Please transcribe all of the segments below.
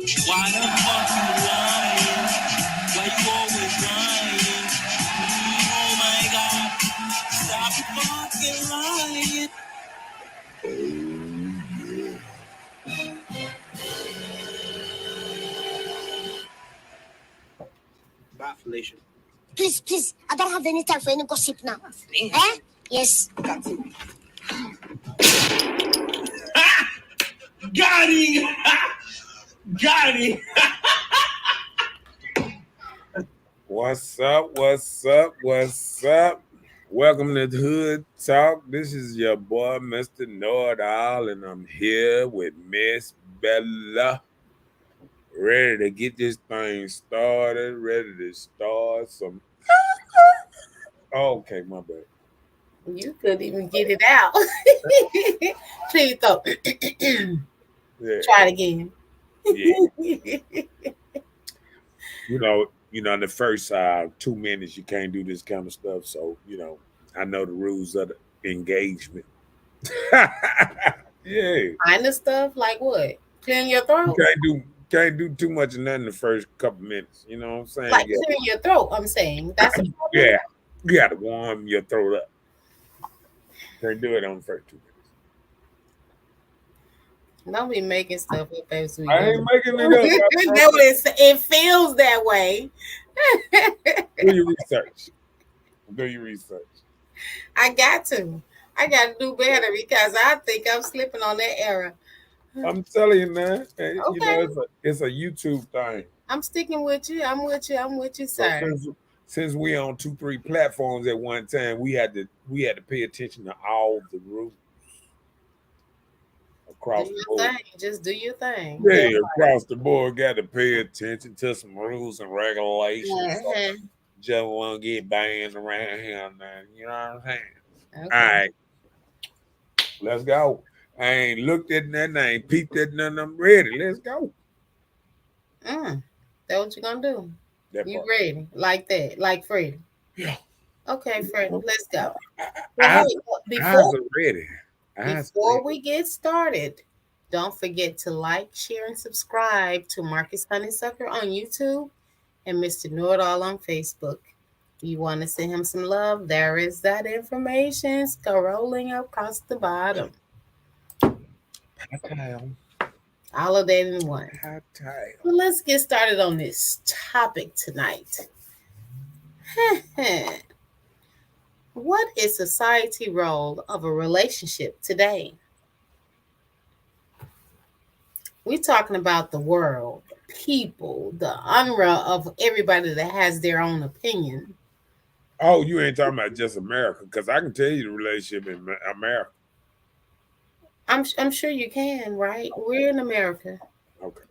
Why the fuck you lying? Why you always lying? Oh my god. Stop fucking lying. Bye, Felicia. Please. I don't have any time for any gossip now. Eh? Yes. Got him! Got him! What's up? Welcome to Hood Talk. This is your boy, Mr. Know-It-All, and I'm here with Miss Bella. Ready to get this thing started, ready to start some. Okay, my bad. You couldn't even get it out. Please don't. Yeah. Try it again. Yeah. In the first 2 minutes, you can't do this kind of stuff. So, I know the rules of the engagement. Yeah. Kind of stuff like what? Clearing your throat? You can't do too much of nothing the first couple minutes. You know what I'm saying? Like clearing your throat, I'm saying. That's a yeah. You got to warm your throat up. Can't do it on the first 2 minutes. Don't be making stuff up as we I ain't making it up. No, it feels that way. Do your research. I got to do better because I think I'm slipping on that era. I'm telling you, man. Okay. It's a YouTube thing. I'm sticking with you. I'm with you, sir. Since we on 2-3 platforms at one time, we had to pay attention to all the rules across the board. Just do your thing. Yeah, across the board, got to pay attention to some rules and regulations. So just won't get banned around here, man. You know what I'm saying? Okay. All right, let's go. I ain't looked at nothing. I ain't peeped at nothing. I'm ready. Let's go. That what you gonna do? You part. ready? Like that? Like Freddie? Yeah. Okay, Freddie, let's go. Before we get started, don't forget to like, share, and subscribe to Marcus Honeysucker on YouTube and Mr. Know-It-All on Facebook. You want to send him some love? There is that information scrolling across the bottom. All of that in one. Well, let's get started on this topic tonight. What is society role of a relationship today? We're talking about the world, people, the genre of everybody that has their own opinion. Oh, you ain't talking about just America, because I can tell you the relationship in America. I'm sure you can, right? We're in America. Okay.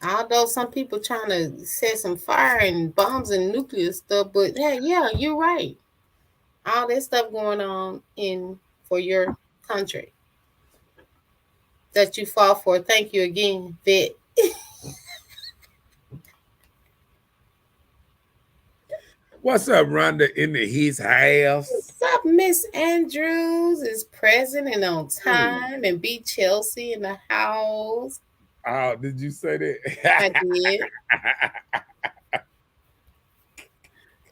Although some people trying to set some fire and bombs and nuclear stuff, but hey, yeah, you're right. All that stuff going on for your country that you fought for. Thank you again, Vet. What's up, Rhonda, in his house? What's up, Miss Andrews is present and on time, and B Chelsea in the house. Oh, did you say that?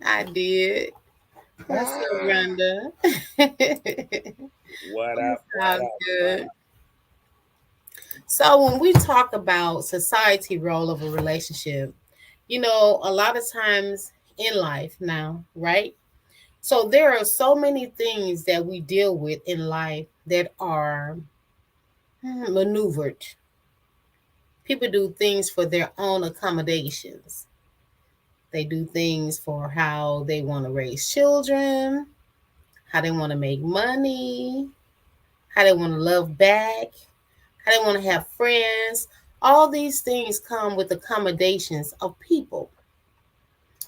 I did. What's up, Rhonda? What up? Good. So when we talk about society role of a relationship, a lot of times in life now, right? So there are so many things that we deal with in life that are maneuvered. People do things for their own accommodations. They do things for how they want to raise children, how they want to make money, how they want to love back, how they want to have friends. All these things come with accommodations of people.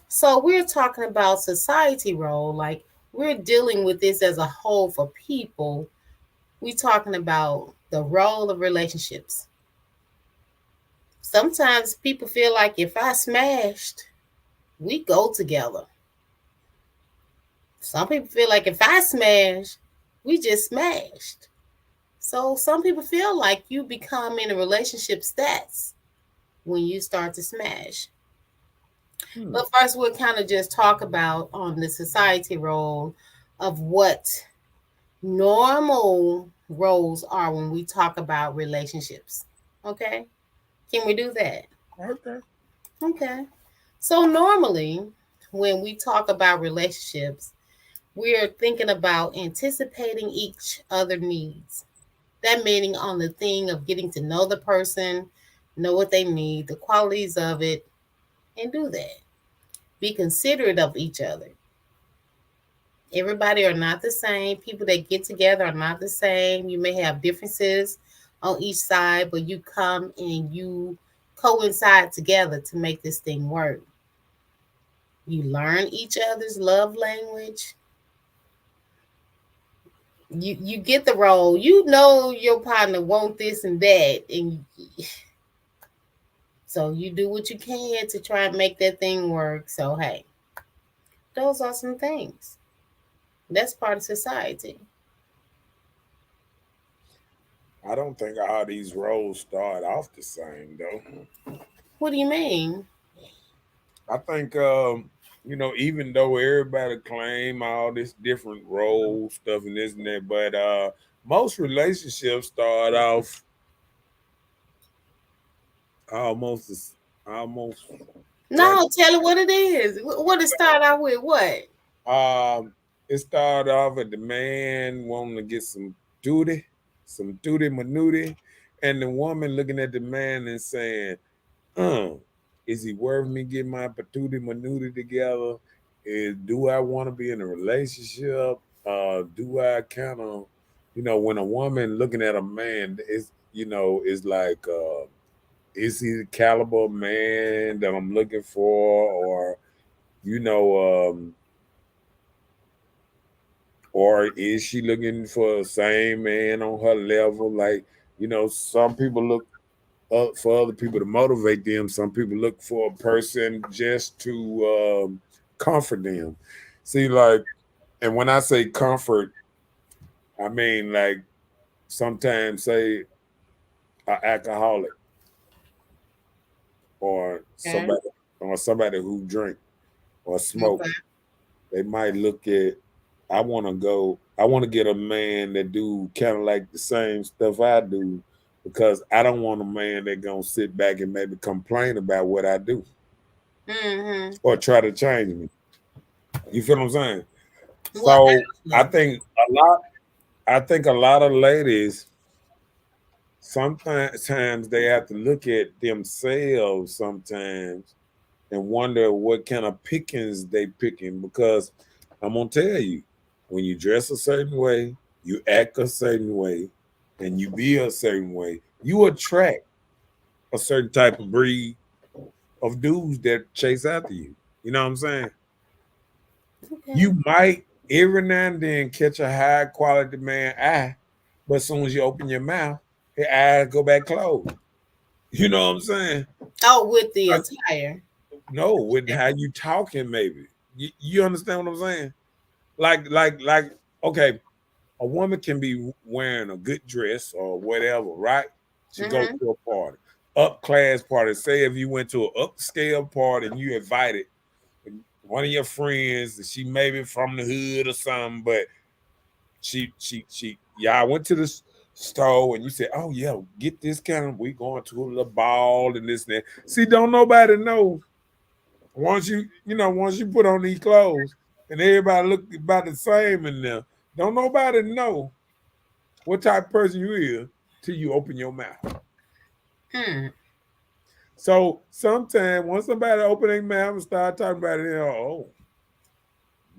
So we're talking about society role, like we're dealing with this as a whole for people. We're talking about the role of relationships. Sometimes people feel like if I smashed, we go together. Some people feel like if I smash, we just smashed. So some people feel like you become in a relationship stats when you start to smash. Hmm. But first, we'll kind of just talk about on the society role of what normal roles are when we talk about relationships. Okay? Can we do that? Okay. Okay. So, normally, when we talk about relationships, we're thinking about anticipating each other needs. That meaning on the thing of getting to know the person, know what they need, the qualities of it, and do that. Be considerate of each other. Everybody are not the same. People that get together are not the same. You may have differences on each side, but you come and you coincide together to make this thing work. You learn each other's love language. You get the role. You know your partner want this and that, and so you do what you can to try and make that thing work. So hey, those are some things. That's part of society. I don't think all these roles start off the same though. What do you mean? I think even though everybody claim all this different role stuff and this and that, but most relationships start off almost almost like No, tell her what it is. What it start out with? What? um it started off at the man wanting to get some duty manuty, and the woman looking at the man and saying, uh, is he worth me getting my patootie manuti together? Do I want to be in a relationship? Do I kind of, when a woman looking at a man, is like, is he the caliber of man that I'm looking for, you know, um, or is she looking for the same man on her level? Like, some people look for other people to motivate them. Some people look for a person just to comfort them. See, like, and when I say comfort, I mean like sometimes say an alcoholic or Okay. somebody who drink or smoke. Okay. They might look at. I want to get a man that do kind of like the same stuff I do, because I don't want a man that gonna sit back and maybe complain about what I do Mm-hmm. or try to change me. You feel what I'm saying? Well, So I actually, think a lot. I think a lot of ladies sometimes they have to look at themselves sometimes and wonder what kind of pickings they picking, because I'm gonna tell you, when you dress a certain way, you act a certain way, and you be a certain way, you attract a certain type of breed of dudes that chase after you. You know what I'm saying? okay. You might every now and then catch a high quality man eye, but as soon as you open your mouth, his eyes go back closed. You know what I'm saying? Oh, with the attire. No, with how you talking, maybe. You understand what I'm saying? Like, okay, a woman can be wearing a good dress or whatever, right? She goes Mm-hmm. to a party, up class party. Say if you went to an upscale party and you invited one of your friends, she maybe from the hood or something, but y'all went to the store and you said, oh yeah, get this kind of, we going to a little ball and this and that. See, don't nobody know. Once you put on these clothes and everybody look about the same in there, don't nobody know what type of person you is till you open your mouth. Hmm. So sometimes once somebody open their mouth and start talking about it, oh,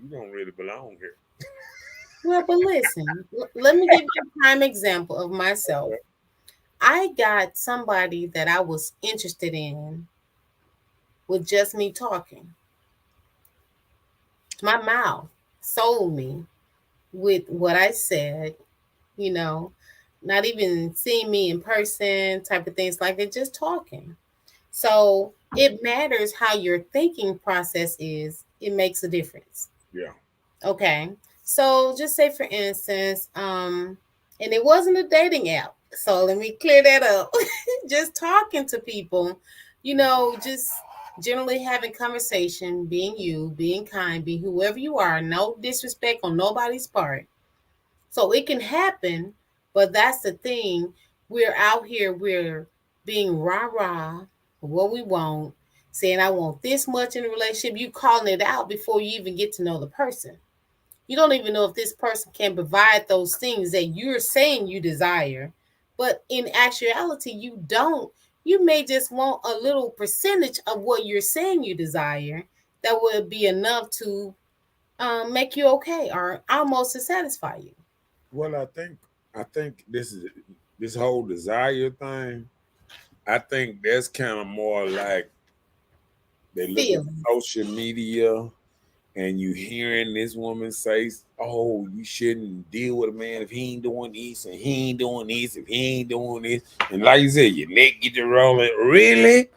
you don't really belong here. Well, but listen, let me give you a prime example of myself. I got somebody that I was interested in with just me talking. My mouth sold me with what I said, you know, not even seeing me in person, type of things like that, just talking. So it matters how your thinking process is, it makes a difference. Yeah. Okay. So just say for instance, and it wasn't a dating app. So let me clear that up. Just talking to people, Just generally having conversation, being you, being kind, being whoever you are, no disrespect on nobody's part. So it can happen, but that's the thing. We're out here, we're being rah-rah for what we want, saying I want this much in a relationship. You calling it out before you even get to know the person. You don't even know if this person can provide those things that you're saying you desire. But in actuality, you don't. You may just want a little percentage of what you're saying you desire that would be enough to make you okay or almost to satisfy you. Well, I think this whole desire thing. I think that's kind of more like they look at Feeling. social media and you hearing this woman say, "Oh, you shouldn't deal with a man if he ain't doing this and he ain't doing this if he ain't doing this." And like you said, your neck get to rolling. Really,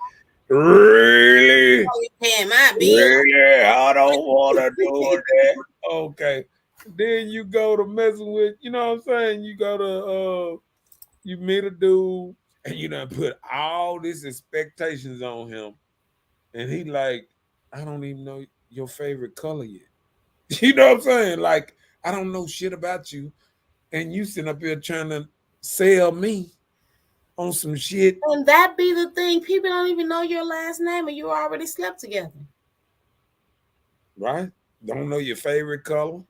really, Oh, you paying my bill. really. I don't want to do that. Okay. Then you go to messing with, you know what I'm saying? You go to you meet a dude and you done put all these expectations on him, and he like, I don't even know your favorite color yet. You know what I'm saying? Like, I don't know shit about you, and you sitting up here trying to sell me on some shit, And that be the thing. People don't even know your last name and you already slept together. right? Don't know your favorite color.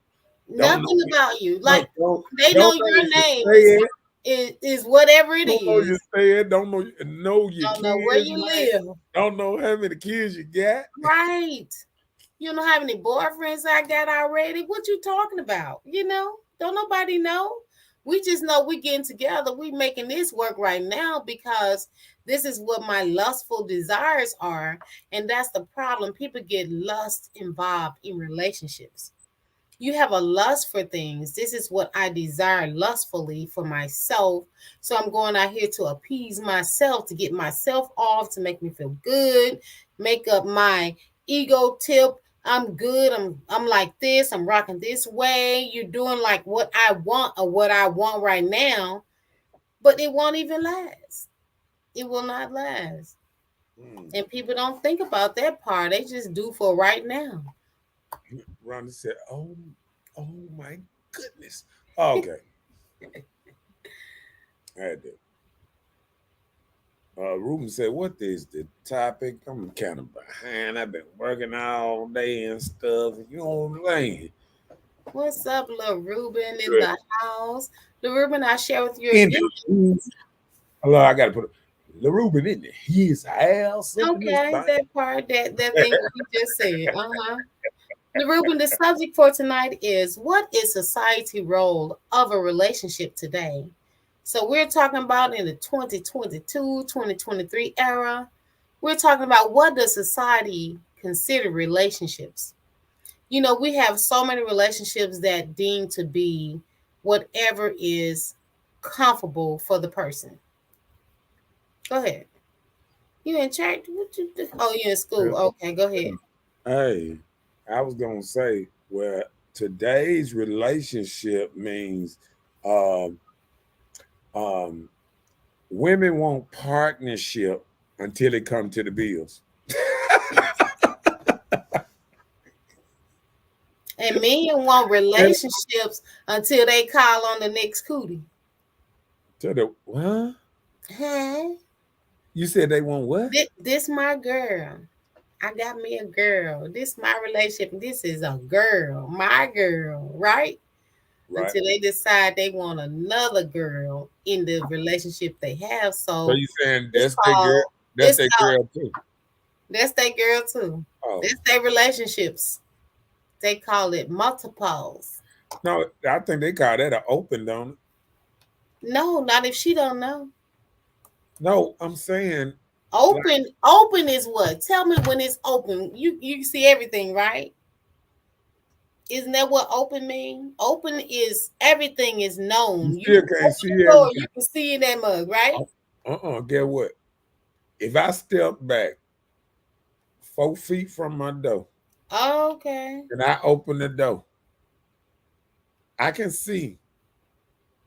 Don't know. Nothing about you. No, Like they know don't know your you name say it. is whatever it Don't know is. you say it. Don't know your Don't know where kids' you name. live. Don't know how many kids you got. Right. You don't know how many boyfriends I got already. What you talking about? Don't nobody know. We just know we getting together. We making this work right now because this is what my lustful desires are. And that's the problem. People get lust involved in relationships. You have a lust for things. This is what I desire lustfully for myself. So I'm going out here to appease myself, to get myself off, to make me feel good, make up my ego tip. I'm good. I'm like this. I'm rocking this way. You're doing like what I want or what I want right now, but it won't even last. It will not last. Mm. And people don't think about that part. They just do for right now. Ronnie said, oh my goodness." Okay, I had to. Ruben said, "What is the topic? I'm kind of behind. I've been working all day and stuff. You know what I'm saying?" What's up, little Ruben in the house? The Ruben, I share with you In again. the hello, I gotta put the Ruben in his house up in this Okay, thing. that part, that thing that you just said. Uh-huh. The Ruben, the subject for tonight is what is society role of a relationship today? So we're talking about in the 2022, 2023 era. We're talking about what does society consider relationships? We have so many relationships that deem to be whatever is comfortable for the person. Go ahead. You in church? What you do? Oh, you in school. Okay, go ahead. Hey, I was gonna say, well, today's relationship means um um women want partnership until it come to the bills. And men want And relationships until they call on the next cootie. to the what? Huh? You said they want what? This my girl. I got me a girl. This my relationship. This is a girl, my girl, right? Right. Until they decide they want another girl in the relationship they have. So So you saying it's that's their girl? called That's it's their called girl too. that's their girl too. Oh That's their relationships. They call it multiples. no, I think they call that an open, don't it? No, not if she don't know. No, I'm saying like Open is what? Tell me when it's open. You see everything, right? Isn't that what open mean? Open is everything is you known. You still can't open see the door, everything. you can see in that mug, right? Get what? If I step back 4 feet from my door Okay. and I open the door, I can see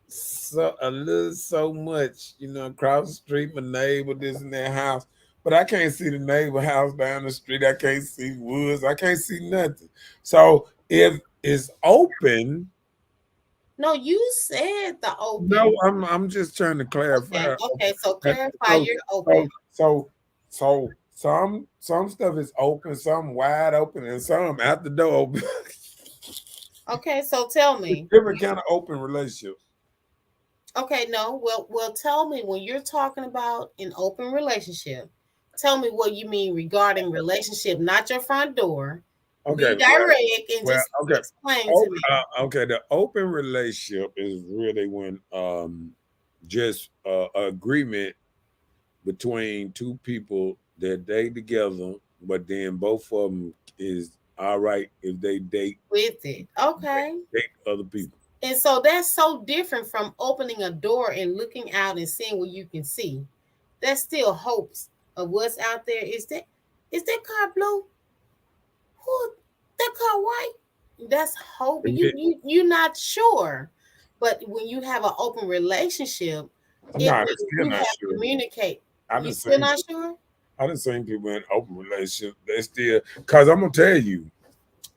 so a little so much, across the street, my neighbor, this and that house. but I can't see the neighbor house down the street. I can't see woods. I can't see nothing. So if it's open, No, you said the no, open. I'm just trying to clarify. Okay. So clarify So, you're open. so some stuff is open, some wide open, and some out the door open. Okay, so tell me. Different kind of open relationship. Okay, no. Well, tell me when you're talking about an open relationship. Tell me what you mean regarding relationship, not your front door. Okay, Be direct and well, just okay. explain Oh, to me. okay, the open relationship is really when just agreement between two people that date together, but then both of them is all right if they With it. Okay. date other people. And so that's so different from opening a door and looking out and seeing what you can see. That's still hopes of what's out there. Is that car blue? Who that car white? That's hope. You're not sure. But when you have an open relationship, No, it I'm means still you not have sure. communicate. I You done still seen not sure? I done seen people in open relationships. They still, cause I'm gonna tell you,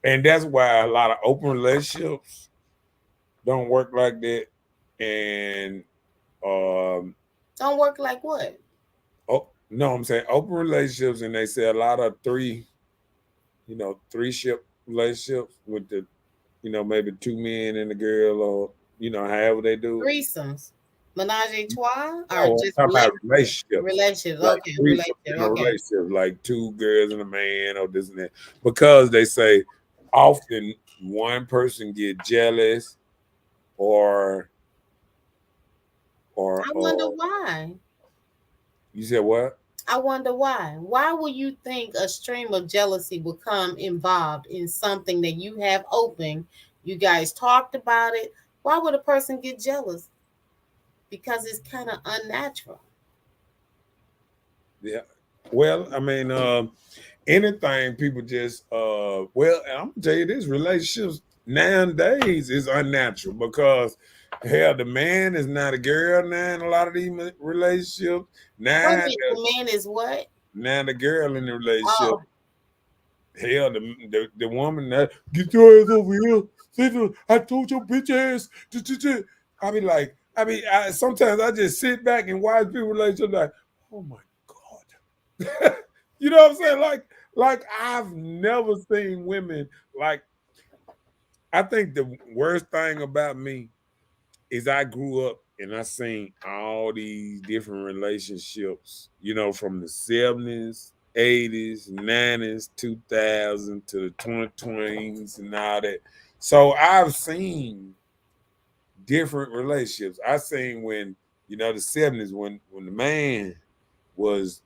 and that's why a lot of open relationships don't work like that. And Don't work like what? oh no, I'm saying open relationships, and they say a lot of three ship relationships with the, maybe two men and a girl, or however they do it. Threesomes. Menage a trois or No, just I'm talking about relationships. relationships. Like Okay, threesome relationship. in a Okay. relationship, like two girls and a man, or this and that. Because they say often one person get jealous, or I wonder why. you said what? I wonder why. Why would you think a stream of jealousy would come involved in something that you have open? You guys talked about it. Why would a person get jealous? Because it's kind of unnatural. Yeah. Well, I mean, anything people just well, and I'm gonna tell you this, relationships nowadays is unnatural because hell, the man is not a girl now in a lot of these relationships. Wait a Now minute, the man is what? now the girl in the relationship, Oh, hell, the woman that get your ass over here. I told your bitch ass. I be like, sometimes I just sit back and watch people relationship like, oh my God. You know what I'm saying? Like I've never seen women like. I think the worst thing about me is I grew up and I seen all these different relationships, from the 70s, 80s, 90s, 2000 to the 2020s and all that. So I've seen different relationships. I seen when, the 70s when the man was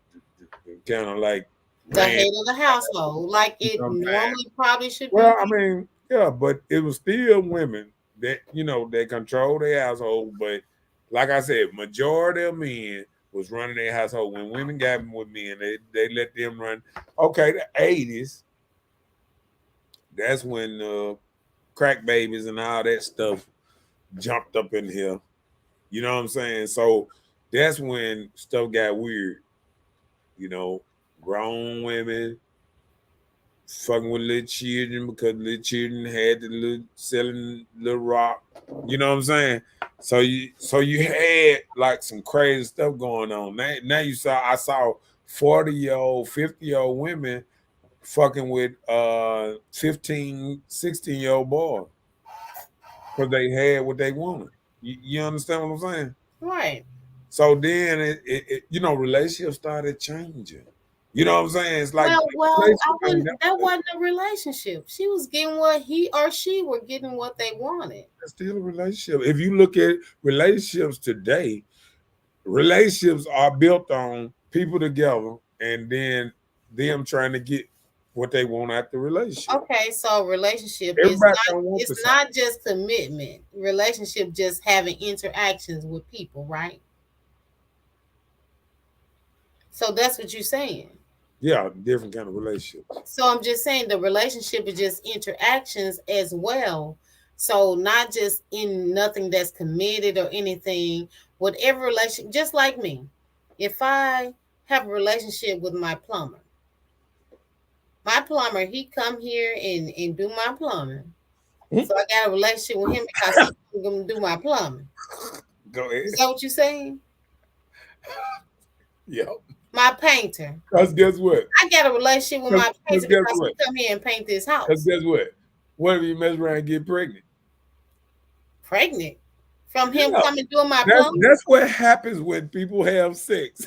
kind of like the ran, head of the household, like you it know what I'm saying? normally probably should Well, be. I mean, yeah, but it was still women that that control their household. But like I said, majority of men was running their household. When women got with men, they let them run. Okay, the 80s, that's when crack babies and all that stuff jumped up in here. You know what I'm saying? So that's when stuff got weird. You know, grown women fucking with little children because little children had the little selling little rock. You know what I'm saying? So you had like some crazy stuff going on. Now I saw 40-year-old, 50-year-old women fucking with 15, 16-year-old boys because they had what they wanted. You understand what I'm saying? Right. So then relationships started changing. You know what I'm saying? It's like Well, I relationships ain't wouldn't. That never wasn't a relationship. She was getting what he or she were getting what they wanted. it's still a relationship. If you look at relationships today, relationships are built on people together and then them trying to get what they want out the relationship. Okay, so relationship is Everybody not. don't want the It's same. not just commitment. Relationship just having interactions with people, right? So that's what you're saying. Yeah, different kind of relationships. So I'm just saying the relationship is just interactions as well. So not just in nothing that's committed or anything. Whatever relation, just like me, if I have a relationship with my plumber. My plumber, he come here and do my plumbing. So I got a relationship with him because he's gonna do my plumbing. Go ahead. Is that what you're saying? Yeah. My painter. Because guess what? I got a relationship with my painter guess because what? he come here and paint this house. Because guess what? What if you mess around and get pregnant? Pregnant? From him Yeah. coming doing my plumbing? That's what happens when people have sex.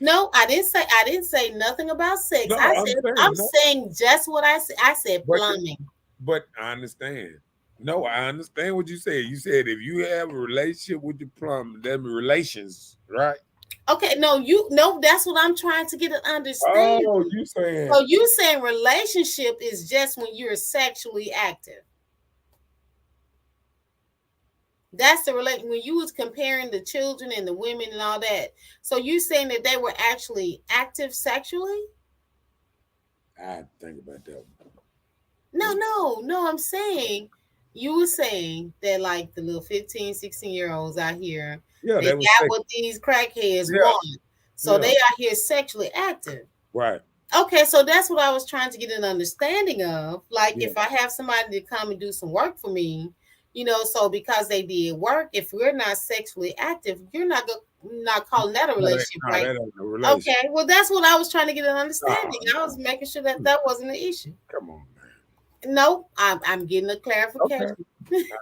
No, I didn't say nothing about sex. No, I'm saying just what I said. I said But- plumbing. But I understand. No, I understand what you said. You said if you have a relationship with your plumber, that means relations, right? Okay, no, that's what I'm trying to get an understanding. Oh, you saying So you saying relationship is just when you're sexually active. That's the relation when you was comparing the children and the women and all that. So you saying that they were actually active sexually? I think about that. No. I'm saying you were saying that like the little 15, 16-year-olds out here, Yeah, they that was got sex. what these crackheads Yeah. want. So Yeah. they are here sexually active. Right. Okay, so that's what I was trying to get an understanding of. Like Yeah. if I have somebody to come and do some work for me, so because they did work, if we're not sexually active, you're not calling that a relationship, right? That ain't a relationship. Okay, well that's what I was trying to get an understanding. I was making sure that wasn't an issue. Come on, man. No, I'm getting a clarification. Okay.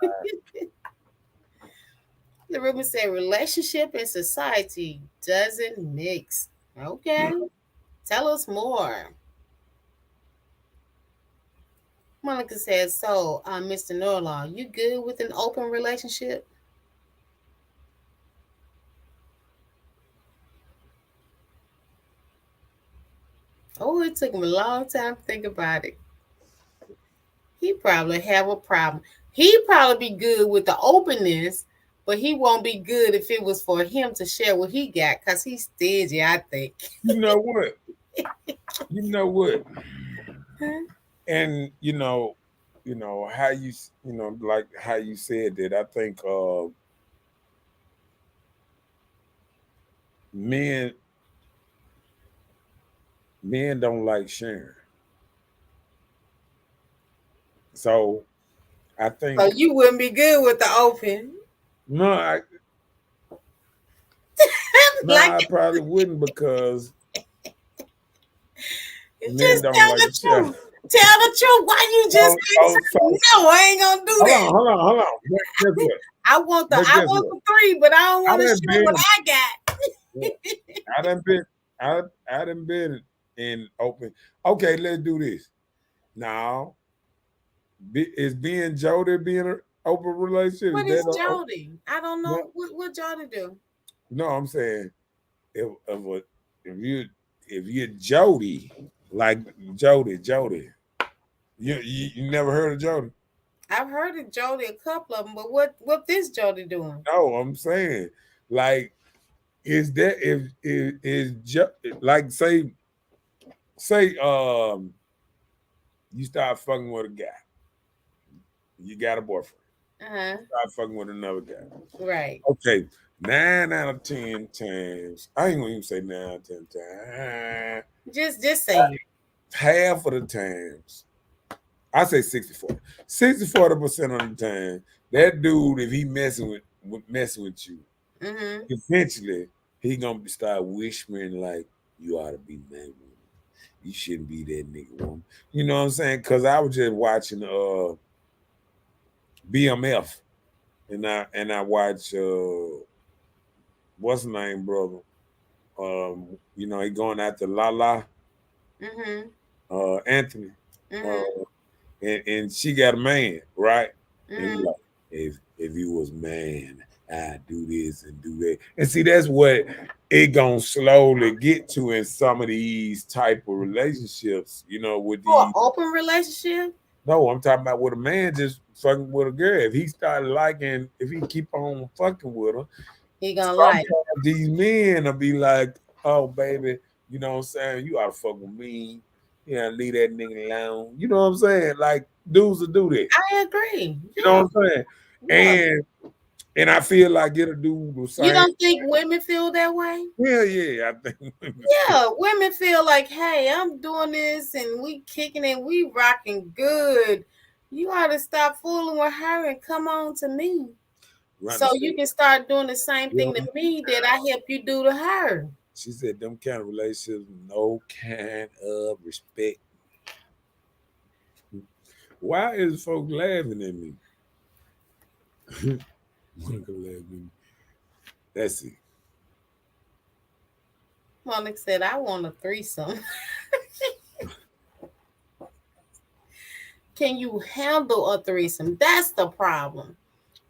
The Ruben said relationship and society doesn't mix. Okay. Tell us more. Monica says, so Mr. Norlaw, you good with an open relationship? Oh, it took him a long time to think about it. He probably have a problem. He'd probably be good with the openness, but he won't be good if it was for him to share what he got because he's stingy, I think. You know what? Huh? And how you like how you said that. I think men don't like sharing. So I think So you wouldn't be good with the open. I probably wouldn't because men just don't tell like the to share. truth. Tell the truth. Why you just no, I ain't gonna do that. Hold on. Guess what? I want the 3, but I don't want to share what I got. I done been in open. Okay, let's do this. Now, is being Jody being an open relationship? What is Jody? I don't know what Jody do. No, I'm saying if you're Jody, like Jody, you never heard of Jody? I've heard of Jody, a couple of them, but what this Jody doing? No, I'm saying like is that like say you start fucking with a guy, you got a boyfriend, start fucking with another guy, right? Okay, 9 out of 10 times, I ain't gonna even say 9 out of 10 times. Just say half of the times. I say 60-40. 60-40% of the time, that dude, if he messing with you, eventually he gonna start whispering like, you ought to be that woman. You shouldn't be that nigga woman. You know what I'm saying? Because I was just watching BMF, and I watch what's the name, brother? He going after Lala, Anthony. And she got a man, right? And he like, if he was man, I'd do this and do that. And see, that's what it gonna slowly get to in some of these type of relationships, with these open relationship. No, I'm talking about with a man just fucking with a girl. If he started liking, if he keep on fucking with her, he gonna like these men will be like, oh baby, you know what I'm saying? You ought to fuck with me. Yeah, leave that nigga alone. You know what I'm saying? Like dudes will do that. I agree. You know what I'm saying? Yeah. And I feel like it'll do the same. You don't think women feel that way? Yeah, I think women Yeah, women feel like, hey, I'm doing this and we kicking and we rocking good. You ought to stop fooling with her and come on to me. run So the you can start doing the same thing to me that I help you do to her. She said them kind of relationships, no kind of respect. Why is folks laughing at me? Monica laughing at me. That's it. Monica said, I want a threesome. Can you handle a threesome? That's the problem.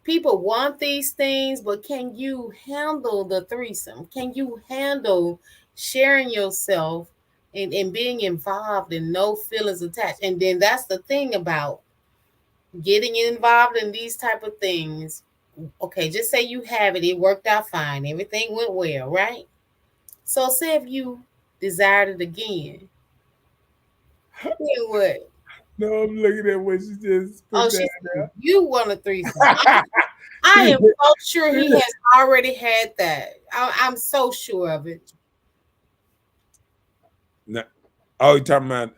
People want these things, but can you handle the threesome? Can you handle sharing yourself and being involved and no feelings attached? And then that's the thing about getting involved in these type of things. Okay, just say you have it, it worked out fine, everything went well, right? So say if you desired it again, then what? No, I'm looking at what she just put Oh, down she there. said, you want a threesome. I am so sure he has already had that. I'm so sure of it. No. Oh, you talking about?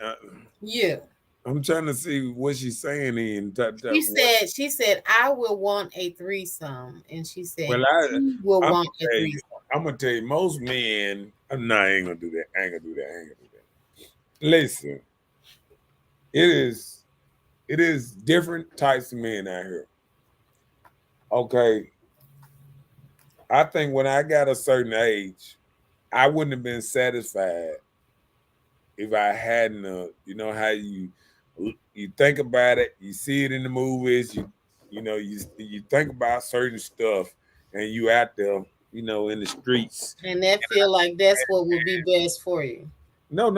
Yeah. I'm trying to see what she's saying in. She said, I will want a threesome. And she said, Well, you will want a threesome. I'm gonna tell you, most men. No, I ain't gonna do that. I ain't gonna do that. Listen, it is different types of men out here. Okay, I think when I got a certain age, I wouldn't have been satisfied if I hadn't. You know how you think about it, you see it in the movies, you think about certain stuff, and you out there, in the streets. And that feel like that's what would be best for you. No.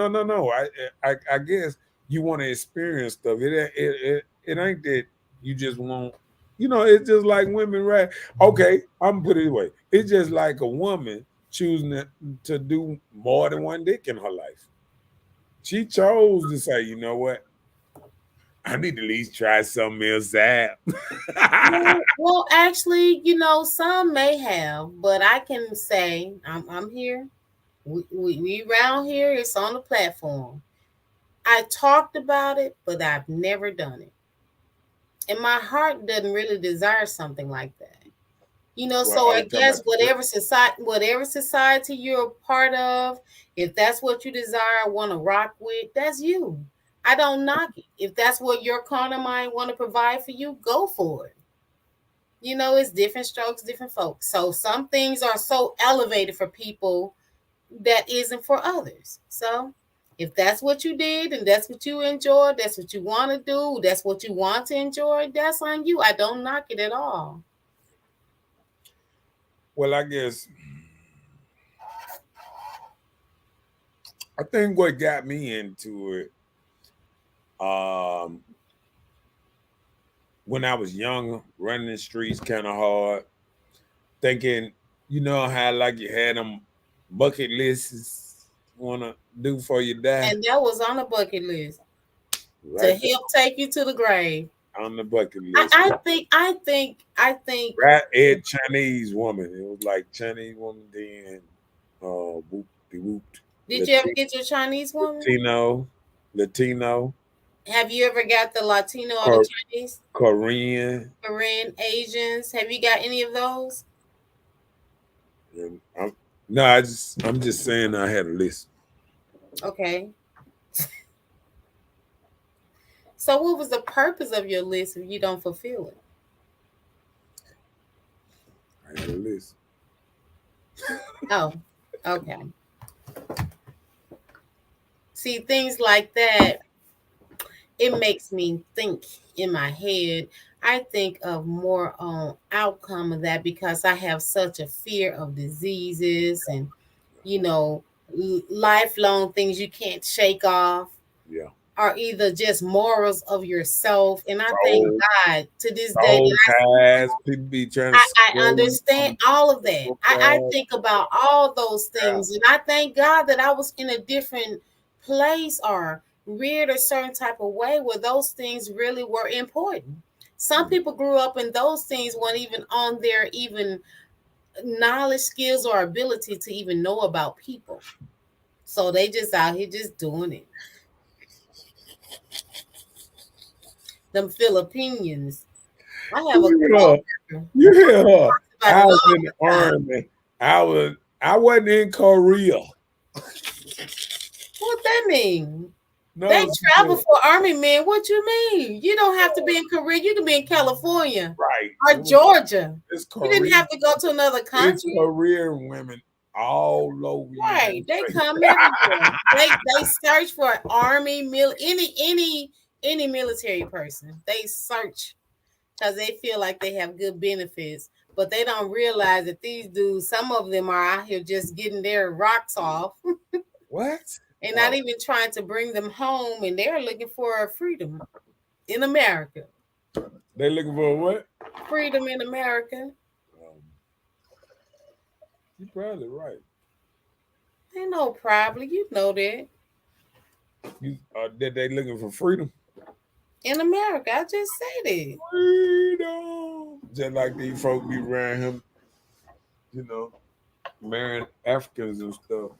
I guess you want to experience stuff. It ain't that you just want. It's just like women, right? Okay, I'm gonna put it away. It's just like a woman choosing to do more than one dick in her life. She chose to say, you know what? I need to at least try something else out. Well, actually, some may have, but I can say I'm here. We around here. It's on the platform. I talked about it, but I've never done it, and my heart doesn't really desire something like that. So I guess whatever society you're a part of, if that's what you desire, want to rock with, that's you. I don't knock it. If that's what your carnal mind want to provide for you, go for it. It's different strokes, different folks. So some things are so elevated for people that isn't for others. So if that's what you did and that's what you enjoyed, that's what you want to do, that's what you want to enjoy, that's on you. I don't knock it at all. Well, I guess I think what got me into it, when I was young, running the streets kind of hard, thinking, how like you had them bucket lists wanna do for you die. And that was on the bucket list to help take you to the grave. On the bucket list. I think Right, Chinese woman. It was like Chinese woman then whooped. Did you ever get your Chinese woman? Latino. Have you ever got the Latino or the Chinese? Korean, Asians. Have you got any of those? I'm just saying I had a list. Okay. So what was the purpose of your list if you don't fulfill it? I had a list. Oh, okay. See, things like that, it makes me think in my head. I think of more on outcome of that because I have such a fear of diseases and, lifelong things you can't shake off. Yeah. Are either just morals of yourself. And I thank God to this day. People be trying I understand all of that. I think about all those things. And I thank God that I was in a different place or reared a certain type of way where those things really were important. Some people grew up and those things weren't even on their even knowledge, skills, or ability to even know about people. So they just out here just doing it. Them Philippines. I have a You hear her? I was in the army. I wasn't in Korea. What that mean? No, They travel for army men. What you mean? You don't have to be in Korea. You can be in California, right, or Georgia. It's You didn't have to go to another It's country. Korean women all over. Right, they come everywhere. They search for army, any military person. They search because they feel like they have good benefits, but they don't realize that these dudes, some of them are out here just getting their rocks off. What? And not even trying to bring them home, and they're looking for freedom in America. They looking for what? Freedom in America. You're probably right. Ain't no problem. You know that. That they looking for freedom? In America, I just said it. Freedom. Just like these folks be around him, marrying Africans and stuff.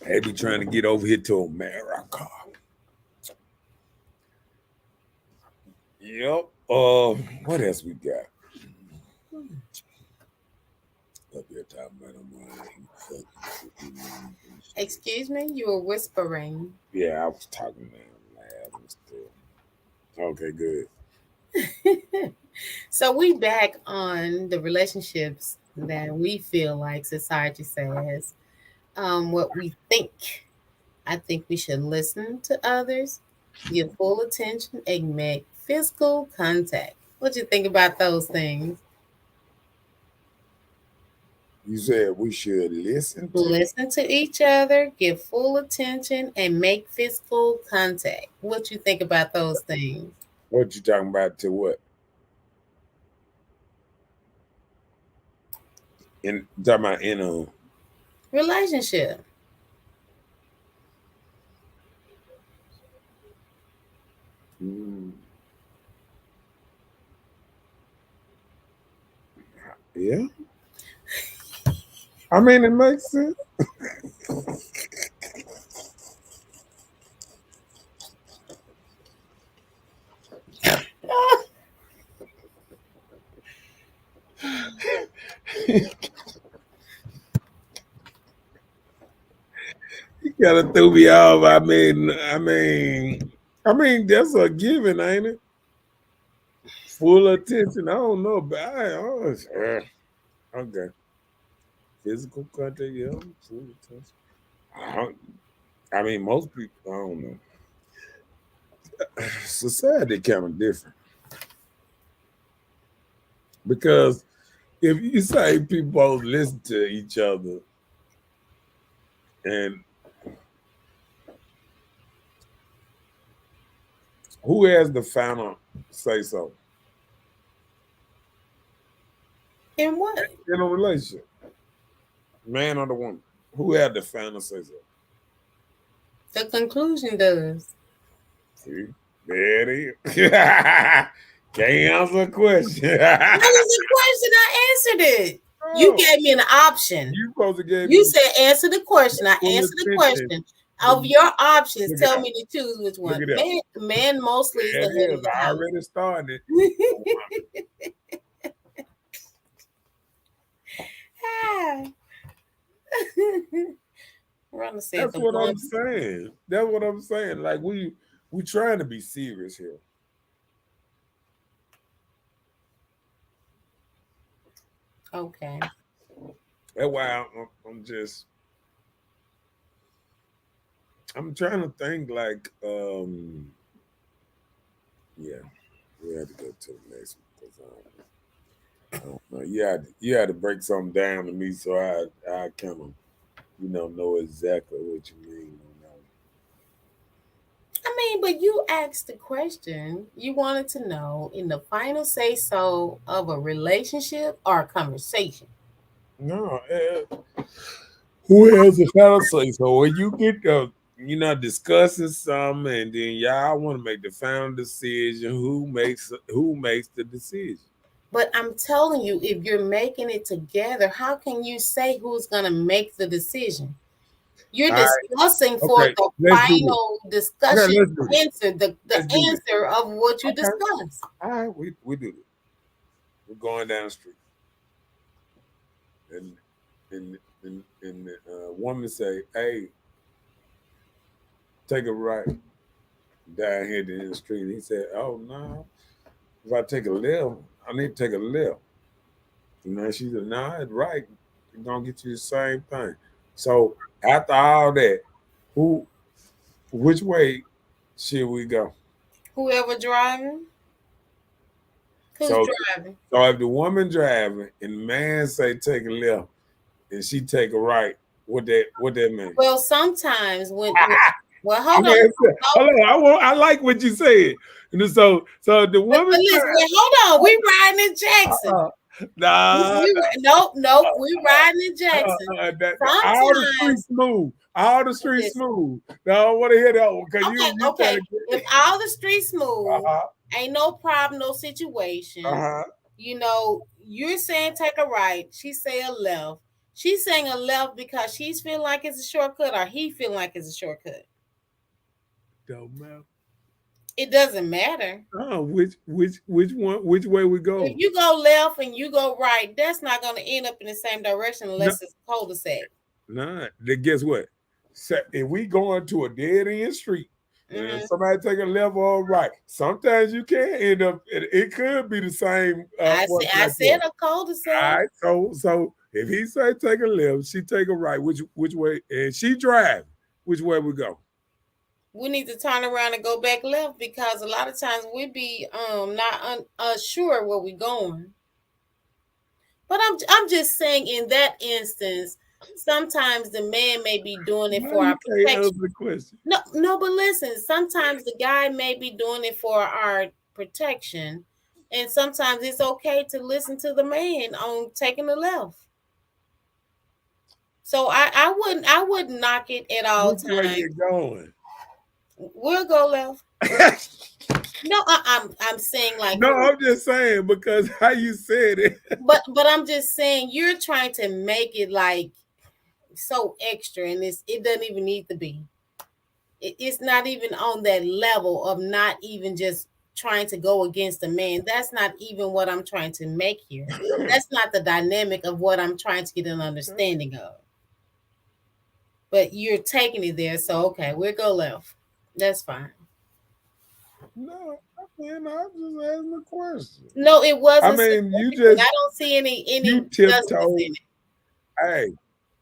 They be trying to get over here to America. Yep. What else we got? Up here talking about Excuse me, you were whispering. Yeah, I was talking loud. Okay, good. So we back on the relationships that we feel like society says. What we think. I think we should listen to others, give full attention, and make physical contact. What do you think about those things? You said we should listen to each other, give full attention, and make physical contact. What you think about those things? What you talking about? To what? Talking about in a relationship. Yeah. I mean, it makes sense. You gotta throw me off. I mean, that's a given, ain't it? Full attention. I don't know, but okay. Physical contact, yeah, full attention. I mean, most people, I don't know. Society kind of different. Because if you say people both listen to each other and who has the final say so? In what? In a relationship. Man or the woman. Who had the final say so? The conclusion does. See? There it is. Can't answer a question. That was a question. I answered it. Oh. You gave me an option. You said answer the question. I answered the question. Of your options, tell me to choose which one. Man mostly is the head of the house. I already started. That's what I'm saying. That's what I'm saying. Like we trying to be serious here. Okay. That's why I'm trying to think like yeah, we had to go to the next one because I don't know. You had to break something down to me so I kind of know exactly what you mean. I mean, but you asked the question. You wanted to know in the final say so of a relationship or a conversation. No, who has the final say so? When you get discussing something, and then y'all want to make the final decision. Who makes the decision? But I'm telling you, if you're making it together, how can you say who's going to make the decision? You're All right. discussing for Okay, the let's do this. final discussion let's do this. answer, the Let's do this. answer of what you Okay. discussed. All right, we do this. We're going down the street, and the woman say, "Hey, take a right down here in the street." He said, "Oh no, if I take a left, I need to take a left." She said, "Nah, it's right. It's gonna get you the same thing." So after all that, which way should we go? Whoever driving? Who's driving? So if the woman driving and the man say take a left and she take a right, what that mean? Well, sometimes when well, hold on. I like what you said. So the woman. But listen, hold on. We riding in Jackson. Nah. Nope. We riding in Jackson. All the streets smooth. All the streets smooth. No, I want to hear that one. Okay. If all the streets smooth, ain't no problem, no situation. You're saying take a right. She say a left. She's saying a left because she's feeling like it's a shortcut, or he feeling like it's a shortcut. Don't matter. It doesn't matter. Which way we go? If you go left and you go right, that's not going to end up in the same direction unless it's cul-de-sac. Nah. Then guess what? So if we going to a dead end street, and somebody take a left or a right, sometimes you can end up. It could be the same. I said a cul-de-sac. All right. So if he say take a left, she take a right. Which way? And she drive. Which way we go? We need to turn around and go back left because a lot of times we be not unsure where we're going. But I'm just saying in that instance, sometimes the man may be doing it for our protection. No, but listen, sometimes the guy may be doing it for our protection, and sometimes it's okay to listen to the man on taking the left. So I wouldn't knock it at all times. Where you going? We'll go left. No, I'm saying like. No, I'm just saying because how you said it. But I'm just saying you're trying to make it like so extra, and it doesn't even need to be. It's not even on that level of not even just trying to go against a man. That's not even what I'm trying to make here. That's not the dynamic of what I'm trying to get an understanding of. But you're taking it there, so okay, we'll go left. That's fine. No, I'm just asking a question. No, it wasn't. I mean, you just. I don't see any tiptoe. In it. Hey,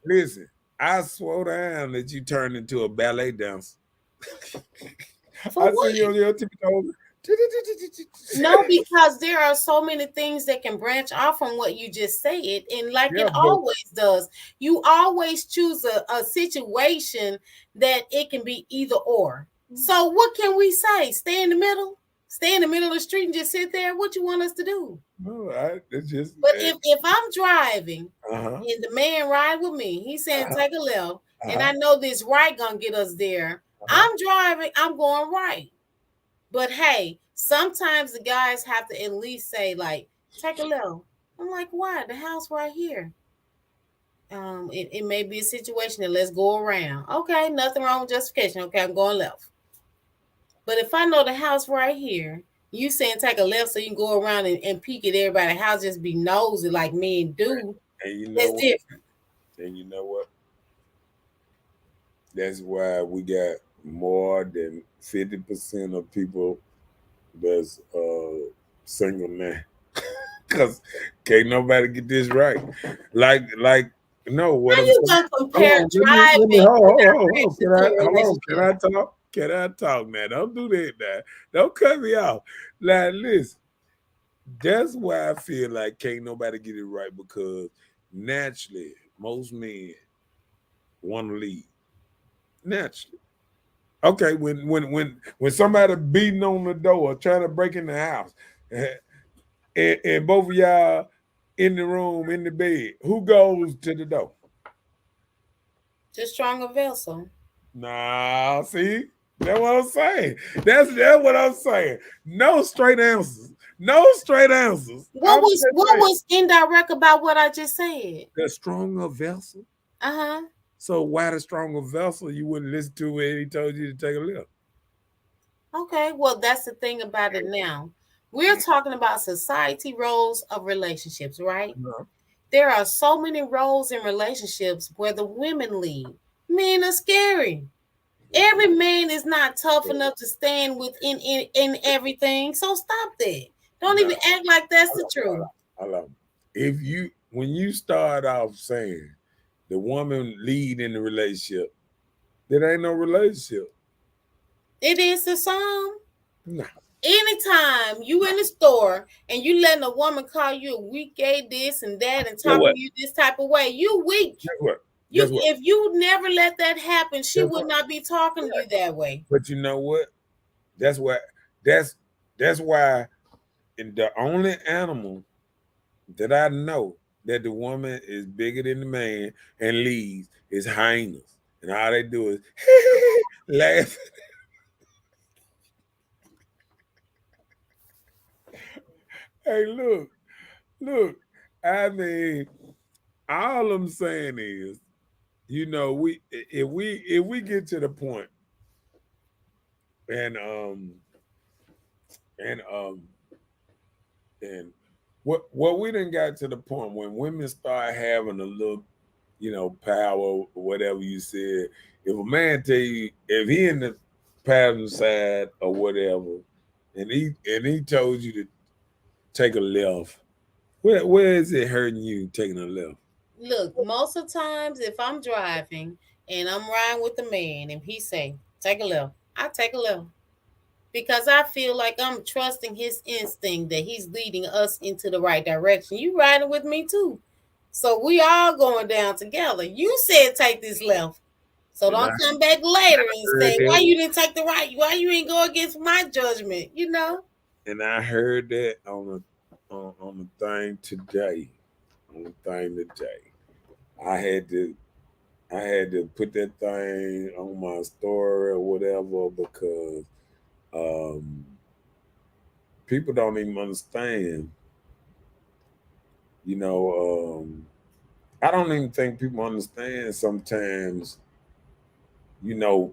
listen. I swore down that you turned into a ballet dancer. I see you on your tiptoes. No, because there are so many things that can branch off from what you just said, and like it always does, you always choose a situation that it can be either or. So what can we say? Stay in the middle? Stay in the middle of the street and just sit there? What you want us to do? No, it's just. But if I'm driving and the man ride with me, he's saying take a left, and I know this right gonna get us there. I'm driving, I'm going right. But hey, sometimes the guys have to at least say like, take a left. I'm like, why? The house right here. It may be a situation that let's go around. Okay, nothing wrong with justification. Okay, I'm going left. But if I know the house right here, you saying take a left so you can go around and peek at everybody's house, just be nosy like men do. And that's different. And you know what? That's why we got more than 50% of people that's single now. Because can't nobody get this right. Like no. What How you gonna compare driving? Can I talk? Can I talk, man? Don't do that, man. Don't cut me off. Like, listen, that's why I feel like can't nobody get it right because naturally, most men want to lead. Naturally. Okay, when somebody beating on the door or trying to break in the house, and both of y'all in the room, in the bed, who goes to the door? The stronger vessel. Nah, see, that's what I'm saying. That's what I'm saying. No straight answers. No straight answers. I'm just What saying. was indirect about what I just said? The stronger vessel. Uh-huh. So why the stronger vessel you wouldn't listen to when he told you to take a lift? Okay, well, that's the thing about it now. We're talking about society roles of relationships, right? No. There are so many roles in relationships where the women lead. Men are scary. Every man is not tough enough to stand within in everything. So stop that. Don't No. even act like that's the truth. I love it. When you start off saying the woman lead in the relationship, there ain't no relationship. It is the song. No. Anytime you in the store and you letting a woman call you a weak gay this and that and Guess talking what? to you this type of way, you weak. Guess what? You Guess what? if you never let that happen, she Guess would what? not be talking to you that way. But you know what? That's why that's that's why in the only animal that I know that the woman is bigger than the man and leads is hyenas. And all they do is laugh. Hey, look. I mean, all I'm saying is, if we get to the point and and um and what we didn't got to the point when women start having a little, power or whatever you said. If a man tell you if he in the passenger side or whatever, and he told you to take a left, where is it hurting you taking a left? Look, most of the times if I'm driving and I'm riding with a man and he say, take a left, I take a left. Because I feel like I'm trusting his instinct that he's leading us into the right direction. You riding with me too. So we all going down together. You said take this left. So And I don't come back later and heard say, why that, you didn't take the right? Why you ain't go against my judgment? You know? and I heard that on the thing today. On the thing today, I had to I had to put that thing on my story or whatever because um, people don't even understand. You know, I don't even think people understand sometimes.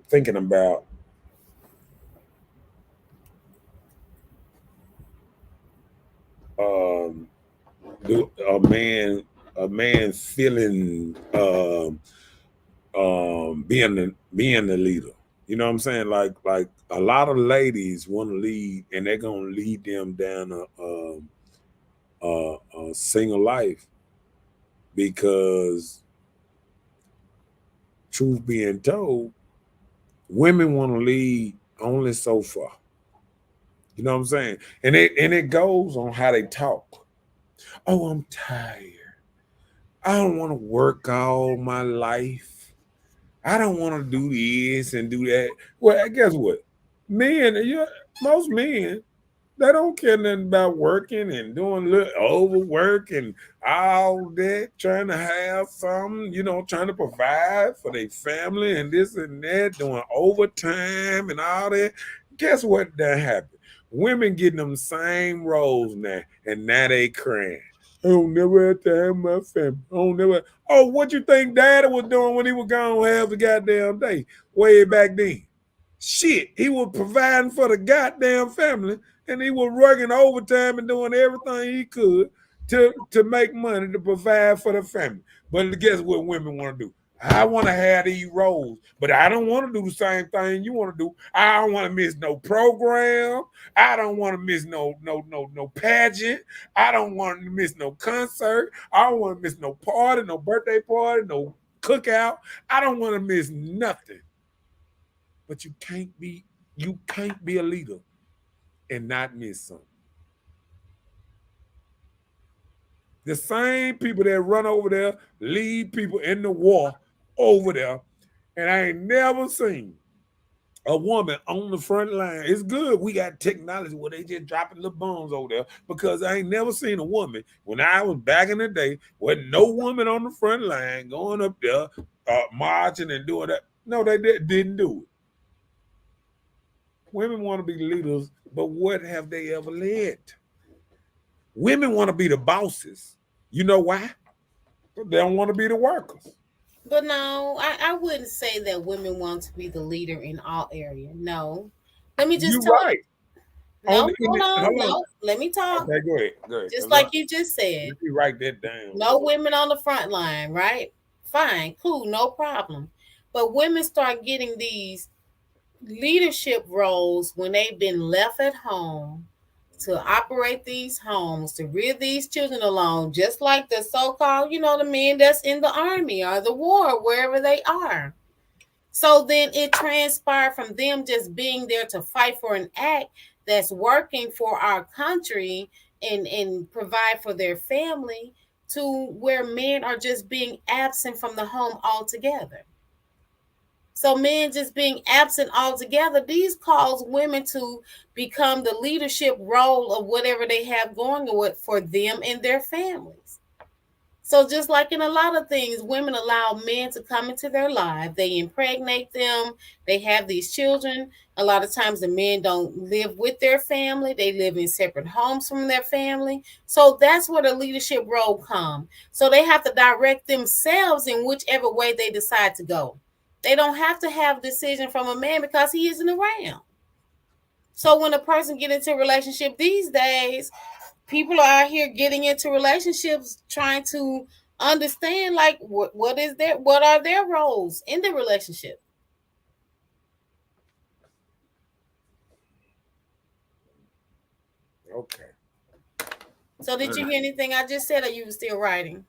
Thinking about um, a man feeling being the leader. You know what I'm saying? Like a lot of ladies want to lead, and they're gonna lead them down a single life because, truth being told, women want to lead only so far. You know what I'm saying? And it goes on how they talk. Oh, I'm tired. I don't want to work all my life. I don't want to do this and do that. Well, guess what? Men, most men, they don't care nothing about working and doing little overwork and all that, trying to have something, trying to provide for their family and this and that, doing overtime and all that. Guess what that happened? Women getting them same roles now, and now they crying. I don't never have to have my family. I don't never. Oh, what you think Daddy was doing when he was gone half the goddamn day, way back then? Shit, he was providing for the goddamn family, and he was working overtime and doing everything he could to make money to provide for the family. But guess what women want to do? I want to have these roles, but I don't want to do the same thing you want to do. I don't want to miss no program. I don't want to miss no pageant. I don't want to miss no concert. I don't want to miss no party, no birthday party, no cookout. I don't want to miss nothing. But you can't be a leader and not miss something. The same people that run over there lead people in the war over there, and I ain't never seen a woman on the front line. It's good we got technology where they just dropping little bombs over there because I ain't never seen a woman when I was back in the day with no woman on the front line going up there marching and doing that. No, they didn't do it. Women want to be leaders, but what have they ever led? Women want to be the bosses. You know why? They don't want to be the workers. But no, I wouldn't say that women want to be the leader in all areas. No. Let me just You're tell right. you. No, Hold on. no. Let me talk. Okay, go ahead. Go ahead. Just like you just said. Let me write that down. No women on the front line, right? Fine, cool, no problem. But women start getting these leadership roles when they've been left at home to operate these homes, to rear these children alone, just like the so-called, the men that's in the army or the war, wherever they are. So then it transpired from them just being there to fight for an act that's working for our country and provide for their family, to where men are just being absent from the home altogether. So men just being absent altogether, these cause women to become the leadership role of whatever they have going for them and their families. So just like in a lot of things, women allow men to come into their life. They impregnate them. They have these children. A lot of times the men don't live with their family. They live in separate homes from their family. So that's where the leadership role comes. So they have to direct themselves in whichever way they decide to go. They don't have to have a decision from a man because he isn't around. So when a person get into a relationship these days, people are out here getting into relationships trying to understand like what are their roles in the relationship. Okay. So did you hear anything I just said, or you were still writing?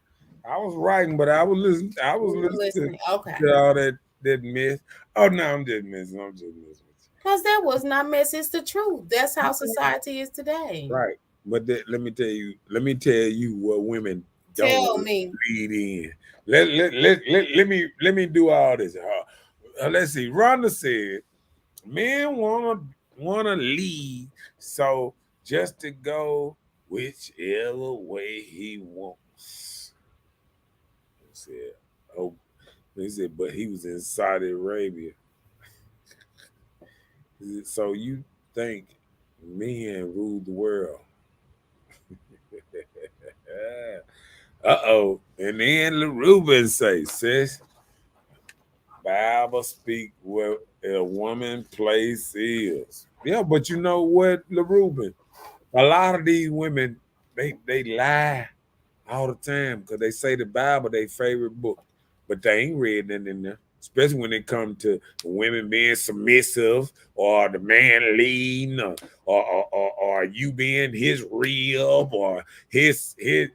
I was writing, but I was listening. I was listening Okay. to all that mess. Oh no, I'm just messing. I'm just messing with you. Because that was not mess. It's the truth. That's how society is today. Right. But let me tell you. Let me tell you what women Tell don't me. lead in. Let me do all this. Let's see. Rhonda said, men wanna lead, so just to go whichever way he wants. He said, oh, he said, but he was in Saudi Arabia. So you think men rule the world? Uh-oh. And then LaRuben say, sis, Bible speak where a woman place is. Yeah, but you know what, LaRuben? A lot of these women, they lie all the time because they say the Bible their favorite book, but they ain't read nothing in there. Especially when it comes to women being submissive or the man leading or you being his rib or his they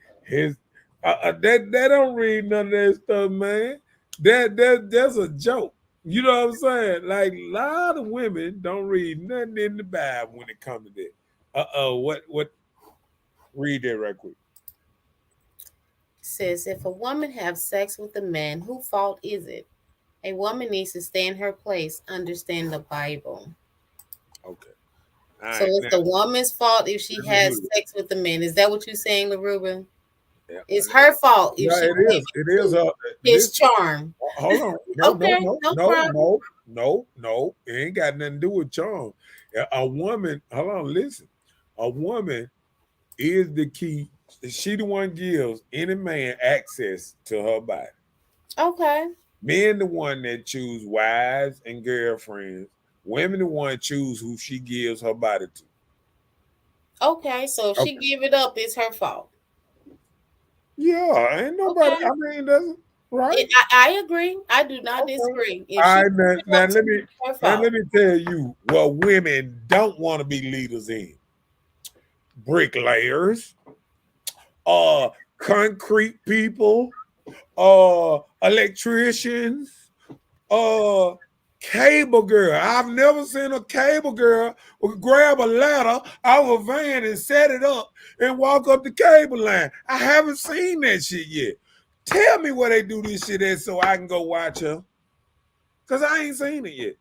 don't read none of that stuff, man. That's a joke. You know what I'm saying? Like a lot of women don't read nothing in the Bible when it comes to that. What read that right quick. Says if a woman have sex with a man, whose fault is it? A woman needs to stay in her place, understand the Bible. Okay. So it's the woman's fault if she has sex with the man. Is that what you're saying, LaRuben? Yeah. It's her fault if Yeah, she it is. It is his charm. Hold on. No, Okay, no. It ain't got nothing to do with charm. A woman, hold on, listen. A woman is the key. She the one gives any man access to her body. Okay. Men the one that choose wives and girlfriends. Women the one choose who she gives her body to. Okay, so if she give it up, it's her fault. Yeah, ain't nobody. Okay. I mean, doesn't right? I agree. I do not disagree. If All she right, now let me fault. tell you what women don't want to be leaders in. Bricklayers, concrete people, electricians, cable girl. I've never seen a cable girl grab a ladder out of a van and set it up and walk up the cable line. I haven't seen that shit yet. Tell me where they do this shit at so I can go watch her. Because I ain't seen it yet.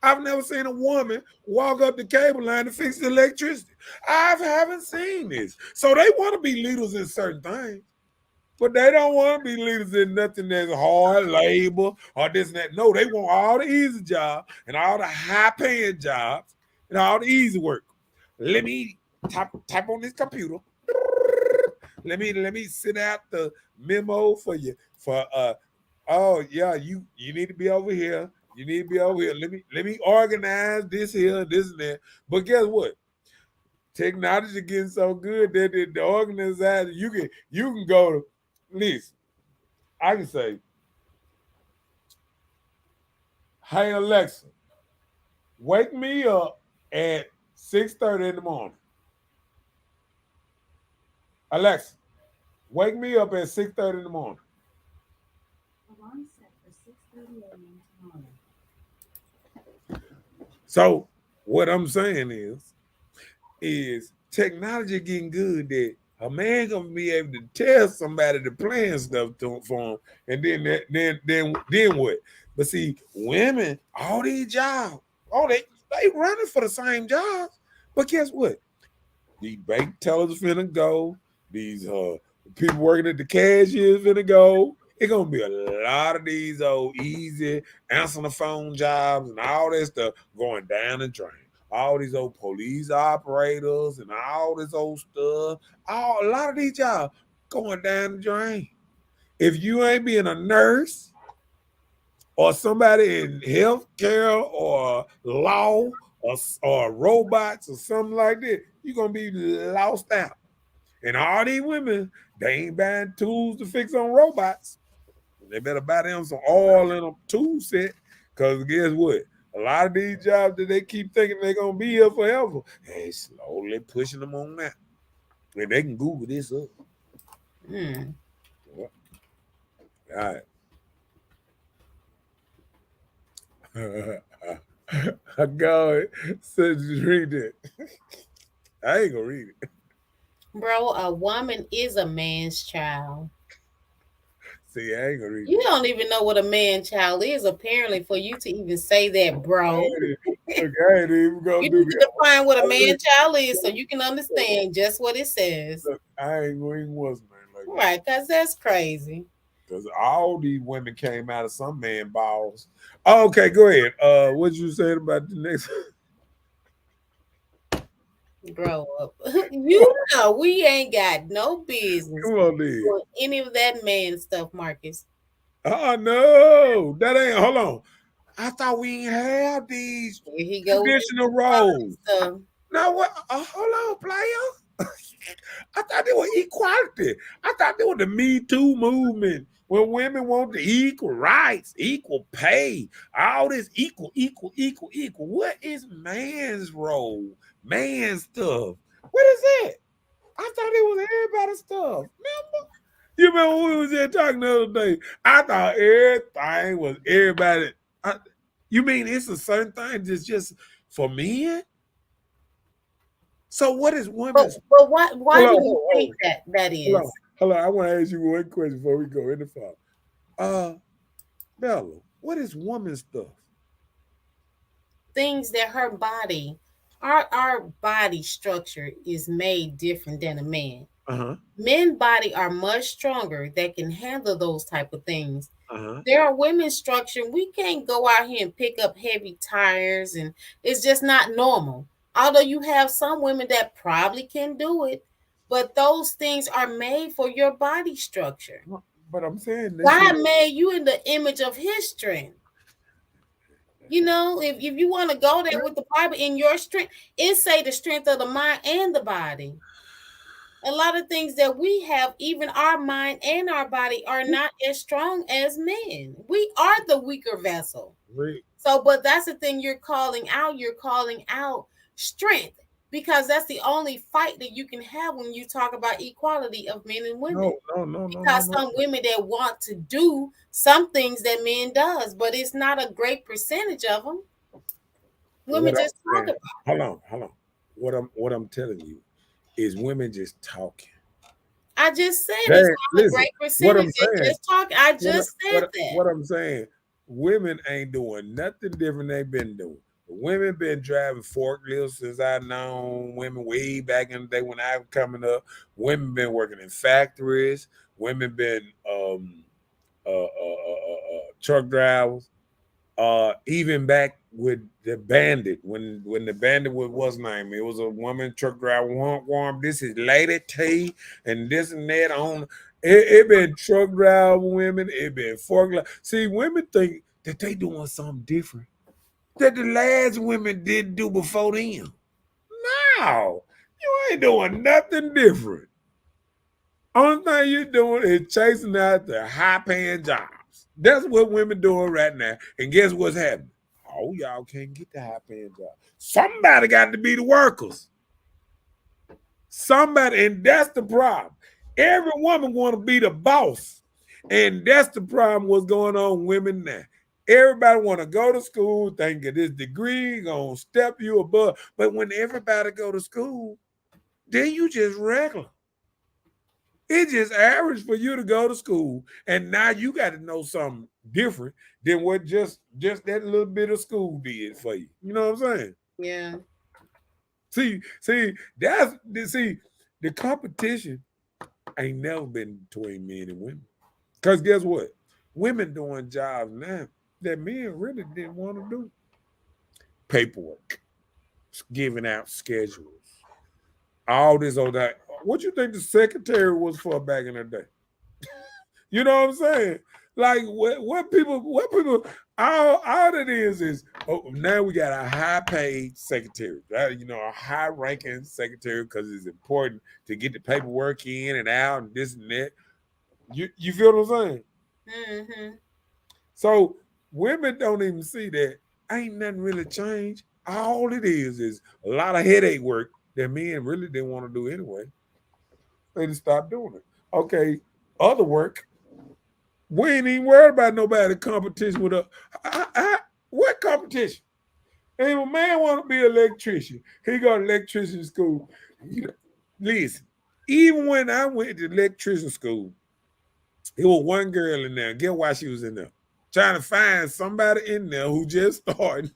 I've never seen a woman walk up the cable line to fix the electricity. I haven't seen this. So they want to be leaders in certain things. But they don't want to be leaders in nothing that's hard labor or this and that. No, they want all the easy jobs and all the high-paying jobs and all the easy work. Let me type on this computer. Let me send out the memo for you. Oh yeah, you need to be over here. You need to be over here. Let me organize this here, this and that. But guess what? Technology getting so good that the organization you can go to. Listen, I can say, hey Alexa, wake me up at 6:30 in the morning. Alexa, wake me up at 6:30 in the morning. Alarm set for 6:30 a.m. tomorrow. So what I'm saying is technology getting good that a man gonna be able to tell somebody to plan stuff for him, and then what? But see, women, all these jobs, they running for the same jobs. But guess what? These bank tellers finna go. These people working at the cashiers finna go. It's gonna be a lot of these old easy answering the phone jobs and all that stuff going down the drain. All these old police operators and all this old stuff. A lot of these jobs going down the drain. If you ain't being a nurse or somebody in healthcare or law or robots or something like that, you're gonna be lost out. And all these women, they ain't buying tools to fix on robots. They better buy them some oil and a tool set. Because guess what? A lot of these jobs that they keep thinking they're going to be here forever, they slowly pushing them on now. And they can Google this up. All right. I go said just read it. I ain't going to read it. Bro, a woman is a man's child. See, I ain't gonna read You don't even know what a man child is, apparently, for you to even say that, bro. Look, I ain't even gonna You do need to that. define what a man child is so you can understand just what it says. Look, I ain't going to was man like Right, because that's crazy. Because all these women came out of some man balls. Oh, okay, go ahead. What you saying about the next? Grow up. You know, we ain't got no business Come on, then. doing any of that man stuff, Marcus. Oh no, that ain't. Hold on. I thought we ain't have these Here he goes. traditional roles. Stuff. Now what? Hold on, player. I thought they were equality. I thought they were the Me Too movement when women want the equal rights, equal pay, all this equal. What is man's role? Man stuff. What is that? I thought it was everybody's stuff. Remember? You remember when we was there talking the other day? I thought everything was everybody. You mean it's a certain thing that's just for men? So what is women's? But why do you think that is? Hold on. I want to ask you one question before we go in the fall. Bella, what is woman's stuff? Things that her body, our body structure is made different than a man. Men body are much stronger that can handle those type of things. There are women's structure. We can't go out here and pick up heavy tires, and it's just not normal. Although you have some women that probably can do it, but those things are made for your body structure. But I'm saying God made you in the image of his strength. You know, if you want to go there with the Bible in your strength, it say the strength of the mind and the body. A lot of things that we have, even our mind and our body, are not as strong as men. We are the weaker vessel. Right. So, but that's the thing you're calling out. You're calling out strength, because that's the only fight that you can have when you talk about equality of men and women. No. Because some women that want to do some things that men does, but it's not a great percentage of them. Women just talk about. Hold on. What I'm telling you is women just talking. I just said it's not a great percentage. Just talking. I just said that. What I'm saying, women ain't doing nothing different they've been doing. Women been driving forklifts since I've known women way back in the day when I was coming up. Women been working in factories. Women been truck drivers. Even back with the bandit, when the bandit was what's name, it was a woman truck driver. Warm. This is Lady T, and this and that on. It been truck driver women. It been forklift. See, women think that they doing something different that the last women didn't do before them. No, you ain't doing nothing different. Only thing you're doing is chasing out the high paying jobs. That's what women doing right now. And guess what's happening? Oh, y'all can't get the high paying job. Somebody got to be the workers. Somebody, and that's the problem. Every woman want to be the boss. And that's the problem what's going on with women now. Everybody want to go to school thinking this degree gonna step you above. But when everybody go to school, then you just regular. It's just average for you to go to school, and now you got to know something different than what just that little bit of school did for you. You know what I'm saying? Yeah. See, the competition ain't never been between men and women. Because guess what? Women doing jobs now that men really didn't want to do. Paperwork, giving out schedules, all this or that. What you think the secretary was for back in the day? You know what I'm saying? Like what people all it is now we got a high paid secretary, right? You know, a high ranking secretary because it's important to get the paperwork in and out and this and that. You feel what I'm saying? Mm-hmm. So women don't even see that ain't nothing really changed. All it is a lot of headache work that men really didn't want to do anyway. They just stopped doing it. Okay, other work. We ain't even worried about nobody competition with us. What competition? If a man want to be an electrician, he go to electrician school. Listen, even when I went to electrician school, there was one girl in there. Get why she was in there? Trying to find somebody in there who just started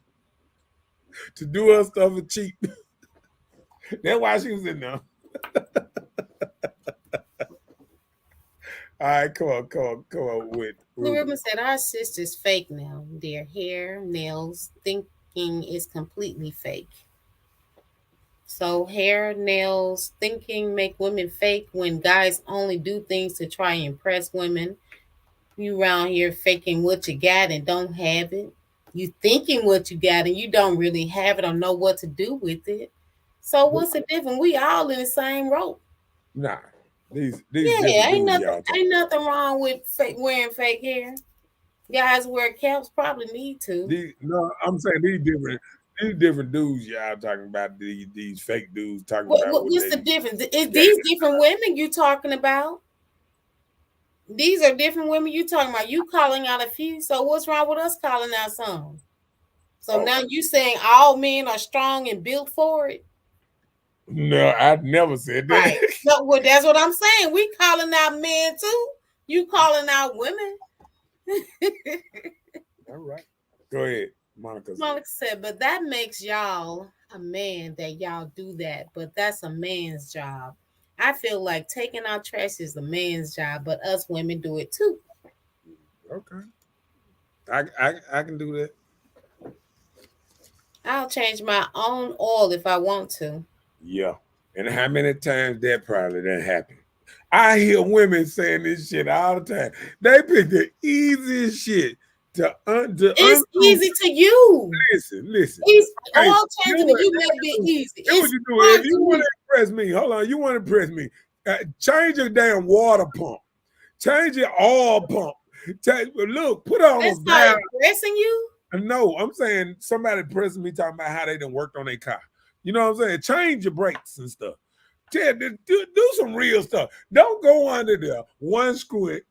to do her stuff for cheap. That's why she was in there. All right, come on with Ruben said our sister's fake now. Their hair, nails, thinking is completely fake. So hair, nails, thinking make women fake when guys only do things to try and impress women. You around here faking what you got and don't have it. You thinking what you got and you don't really have it or know what to do with it. So what's the difference? We all in the same rope. Nah. These Yeah, ain't dudes, nothing wrong with wearing fake hair. Guys wear caps probably need to. I'm saying these different dudes y'all talking about, these fake dudes talking about What's the difference? Is these different women you talking about? These are different women you talking about. You calling out a few. So what's wrong with us calling out some? So now you saying all men are strong and built for it? No, I never said that. Right. No, well, that's what I'm saying. We calling out men too. You calling out women. All right. Go ahead, Monica. Monica said, but that makes y'all a man that y'all do that. But that's a man's job. I feel like taking out trash is a man's job, but us women do it too. Okay. I can do that. I'll change my own oil if I want to. Yeah. And how many times that probably didn't happen? I hear women saying this shit all the time. They pick the easiest shit it's easy to you. Listen. All changing to you may be easy. What you do if you want to impress me, hold on, you want to impress me, change your damn water pump. Change your oil pump. Look, put on That's not impressing you? No, I'm saying somebody pressing me talking about how they done worked on their car. You know what I'm saying? Change your brakes and stuff. Do some real stuff. Don't go under there. One screw it.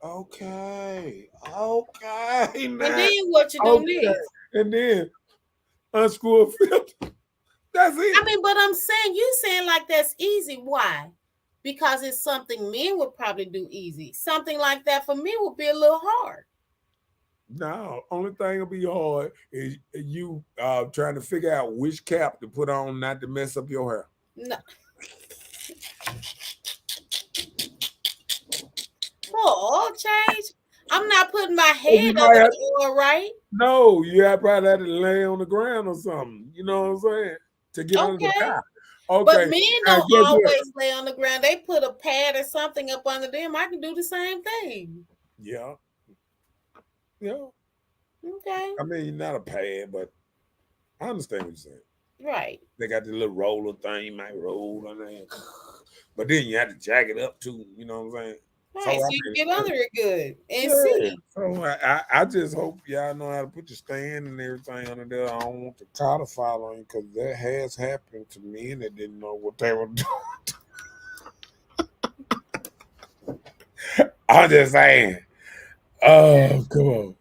Okay. Now. And then what you do next? And then unscrew a filter. That's it. I mean, but I'm saying you saying like that's easy. Why? Because it's something men would probably do easy. Something like that for me would be a little hard. No, only thing will be hard is you trying to figure out which cap to put on not to mess up your hair. No. oil change. I'm not putting my You head might under have, the oil, right? no, you have probably had to lay on the ground or something. You know what I'm saying? To get under the Okay. car. But Okay. men Now don't guess what? always lay on the ground. They put a pad or something up under them. I can do the same thing. Yeah. Yeah. Okay. I mean, not a pad, but I understand what you're saying. Right. They got the little roller thing, you might roll on there. But then you have to jack it up too, you know what I'm saying? Right. So So I you mean, can get under it good and yeah. see. So I just hope y'all know how to put your stand and everything under there. I don't want the car to fall on you because that has happened to men that didn't know what they were doing. I'm just saying. Oh, come on.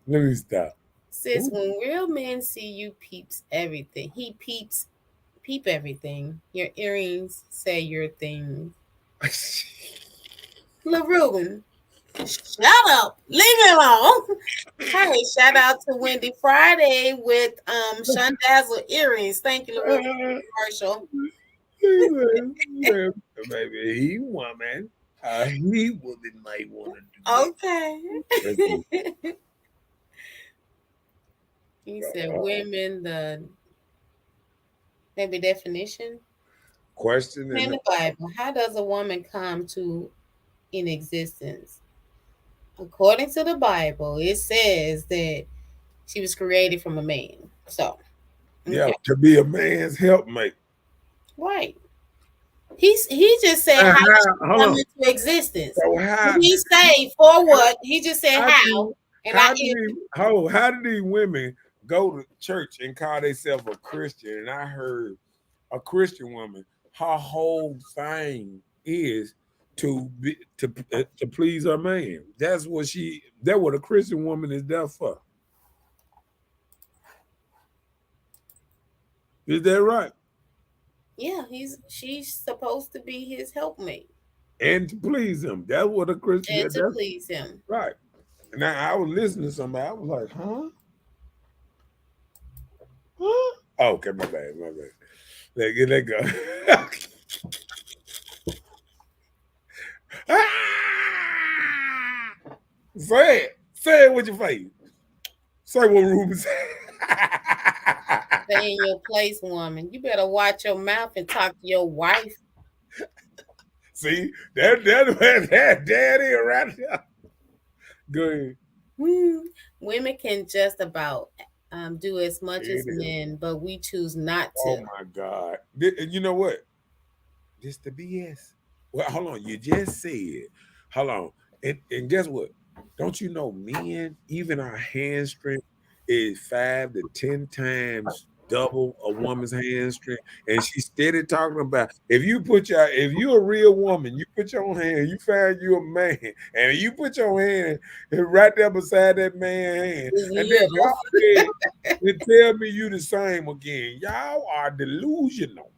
Let me stop. Sis, Ooh. when real men see you peeps everything. He peep everything. Your earrings say your thing. Lil Ruben, shut up. Leave me alone. Hey, shout out to Wendy Friday with Shundazzle earrings. Thank you, Lil Ruben, commercial. Baby, he woman. He woman might want to do that. Okay. He said women, the maybe definition. Question In and the Bible, how does a woman come to in existence? According to the Bible, it says that she was created from a man. So, yeah, okay. to be a man's helpmate. Right. He just said how did she Hold come on. into existence. So Did he say for what? He just said how. And I how did these women go to church and call themselves a Christian? And I heard a Christian woman, her whole thing is to please her man. That's what a Christian woman is there for. Is that right? yeah, she's supposed to be his helpmate And to please him. That's what a Christian. and to That's please him. right. And I was listening to somebody. I was like, huh? Huh? Oh, okay, my bad. Let go. Say it. Say it with your face. Say what Ruben said. Stay in your place, woman. You better watch your mouth and talk to your wife. See, that daddy right there. Go ahead. Women can just about do as much It as is. men, but we choose not Oh to. my God. You know what? This the BS. Well, hold on. You just said, hold on. And guess what? Don't you know men, even our hand strength is 5 to 10 times double a woman's hand strength. And she's steady talking about if you're a real woman, you put your hand, you find you a man, and you put your hand right there beside that man's hand, It's and then little. tell me you the same again. Y'all are delusional.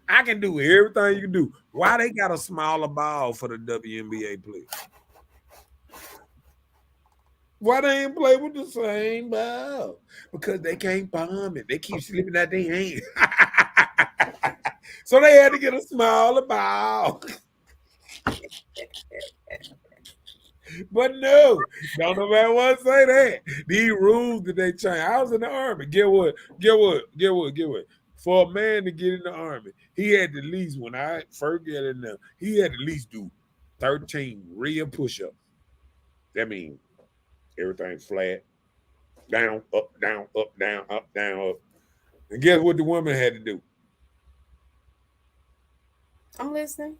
I can do everything you can do. Why they got a smaller ball for the WNBA players? Why they ain't play with the same ball? Because they can't bomb it. They keep slipping out their hand. So they had to get a smaller ball. But no, don't nobody want to say that. These rules that they change. I was in the army. Get what? For a man to get in the army, he had to at least, when I first get in there, he had to at least do 13 real push-ups. That means everything's flat, down, up, down, up, down, up, down, up. And guess what the woman had to do? I'm listening.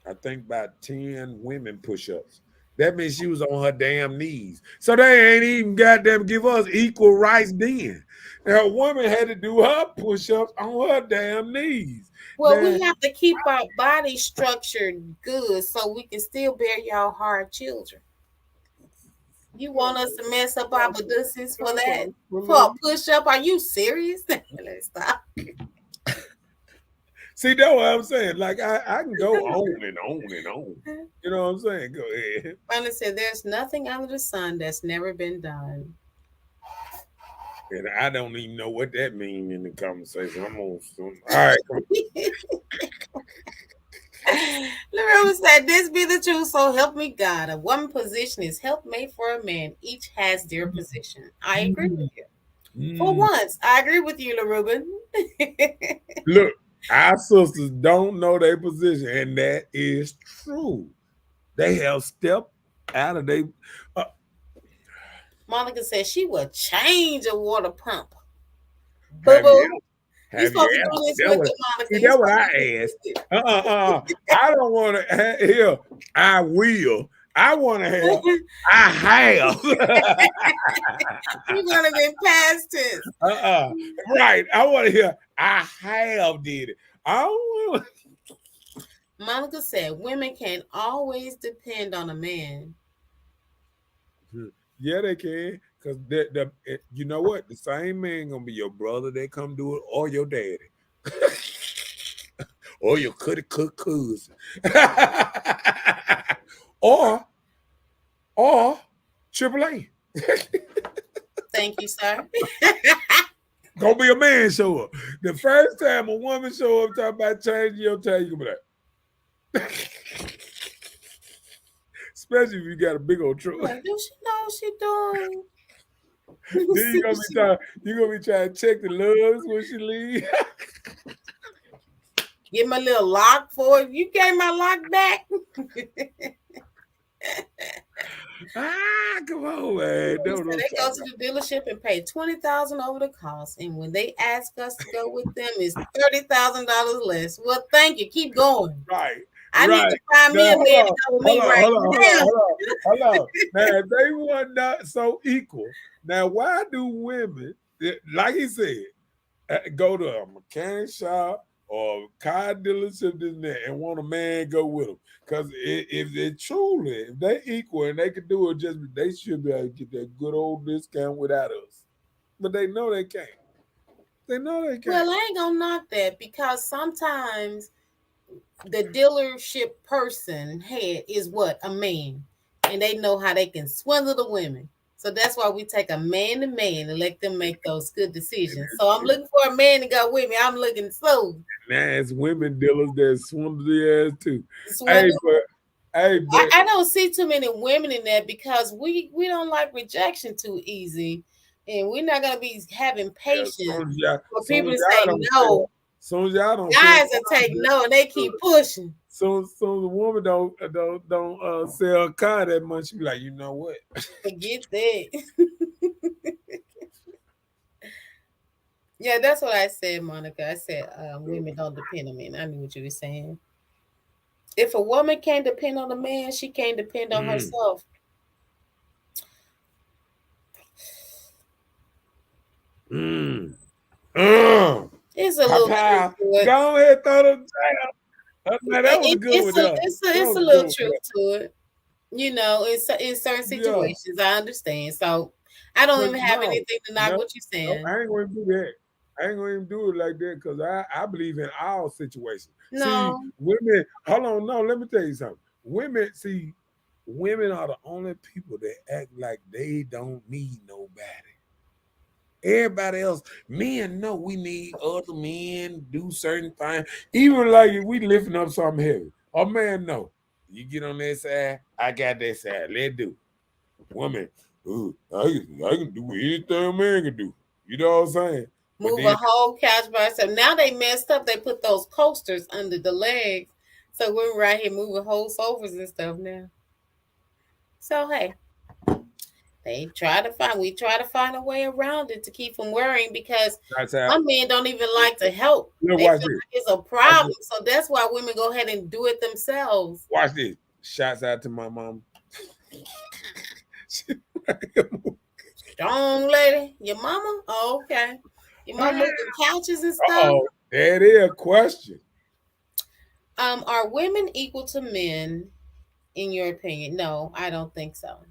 I think about 10 women push-ups. That means she was on her damn knees. So they ain't even goddamn give us equal rights then. Now, a woman had to do her push-ups on her damn knees. Well, Now, we have to keep our body structured good so we can still bear y'all hard children. You want us to mess up our business for that? For a push-up? Are you serious? Let's stop. See, that's what I'm saying. Like, I can go on and on and on. You know what I'm saying? Go ahead. Brenda said, there's nothing under the sun that's never been done. And I don't even know what that means in the conversation. I'm on some. All right. Look Loretta said, "This be the truth, so help me God. A woman position is helpmate for a man. Each has their position." I agree with you. For once, I agree with you, LaRuben. Look, our sisters don't know their position, and that is true. They have stepped out of their. Monica said she will change a water pump. Have Boo-boo. you You're supposed to do this with it, Monica. See, that's what I asked. I don't want to hear. I will. I want to have. I have. You're gonna be past tense. Right. I want to hear. I have did it. I don't want. Monica said, "Women can always depend on a man." Yeah, they can. Because you know what? The same man gonna be your brother that come do it, or your daddy, or your could cook cousin, or AAA. Thank you, sir. Gonna be a man show up. The first time a woman show up talking about changing your time, you gonna be like, especially if you got a big old truck. Like, do she know what she doing? Then you gonna be trying to check the lugs when she leave. Get my little lock for it. You gave my lock back. Come on, man. So they go to the dealership and pay $20,000 over the cost, and when they ask us to go with them, it's $30,000 less. Well, thank you. Keep going. Right. I need to find me a man to go with me right now. Hold on. Now, if they were not so equal, now why do women, like he said, go to a mechanic shop or car dealership, this and that, and want a man go with them? Because if they equal and they can do it, they should be able to get that good old discount without us. But they know they can't. Well, I ain't gonna knock that, because sometimes the dealership person head is what? A man. And they know how they can swindle the women. So that's why we take a man to man and let them make those good decisions. So I'm looking for a man to go with me. I'm looking slow. Now it's women dealers that swindle the ass too. I don't see too many women in that, because we don't like rejection too easy. And we're not gonna be having patience for people to say no. Soon as y'all don't, guys will take no, and they keep pushing. So the woman don't sell a car that much. She be like, you know what? Forget that. Yeah, that's what I said, Monica. I said women don't depend on men. I knew what you were saying. If a woman can't depend on a man, she can't depend on herself. It's a little truth to it. Go ahead, throw them down. It's a little truth to it. You know, in certain situations, I understand. So I don't even have anything to knock what you're saying. I ain't going to do that. I ain't going to do it like that, because I believe in all situations. No. See, women, hold on, no, let me tell you something. Women are the only people that act like they don't need nobody. Everybody else, men know we need other men do certain things. Even like if we lifting up something heavy, a man know. You get on that side, I got that side. Let's do. Woman, I can do anything a man can do. You know what I'm saying? Move a whole couch by itself. Now they messed up. They put those coasters under the legs. So we're right here moving whole sofas and stuff now. So hey, we try to find a way around it to keep from worrying, because some men don't even like to help. They feel like it's a problem. So that's why women go ahead and do it themselves. Watch this. Shouts out to my mom. Strong lady. Your mama? Oh, okay. Your mama moving couches and stuff? Oh, that is a question. Are women equal to men, in your opinion? No, I don't think so.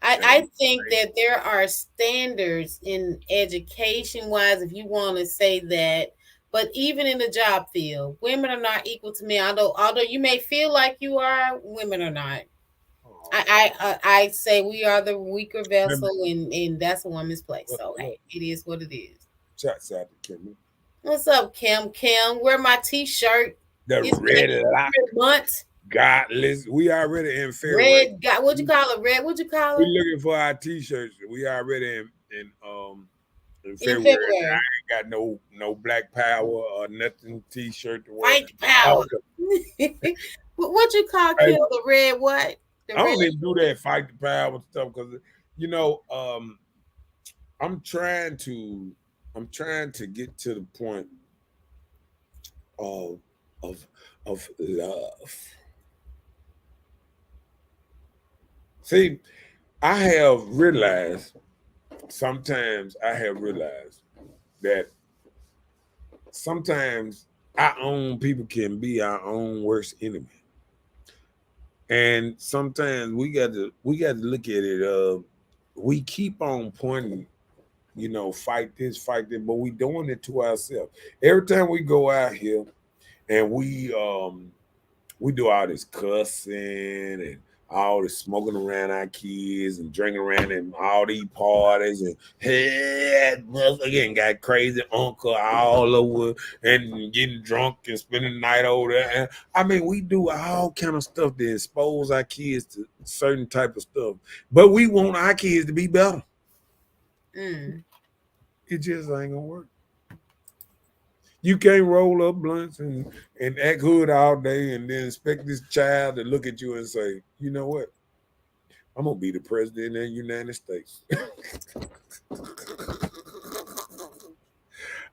I think that there are standards in education-wise, if you want to say that. But even in the job field, women are not equal to men. Although you may feel like you are, women are not. I say we are the weaker vessel, and that's a woman's place. So hey, it is what it is. Shots out to Kim. What's up, Kim? Kim, wear my t-shirt. The It's red light, month. godless. We already in February. Red God. What you call it? Red. What you call We it? looking for our t-shirts. We already in In February. February. I ain't got no Black Power or nothing t-shirt to wear. Fight the power. What you call Hey, kill the red what? The I don't red. even do that fight the power stuff because you know I'm trying to get to the point of of of love. See, sometimes I have realized that sometimes our own people can be our own worst enemy. And sometimes we got to look at it. We keep on pointing, fight this, fight that, but we doing it to ourselves. Every time we go out here and we do all this cussing and all this smoking around our kids and drinking around in all these parties and hey, again got crazy uncle all over and getting drunk and spending the night over there. And, I mean, we do all kind of stuff to expose our kids to certain type of stuff, but we want our kids to be better. It just ain't gonna work. You can't roll up blunts and act hood all day and then expect this child to look at you and say, you know what? I'm gonna be the president of the United States.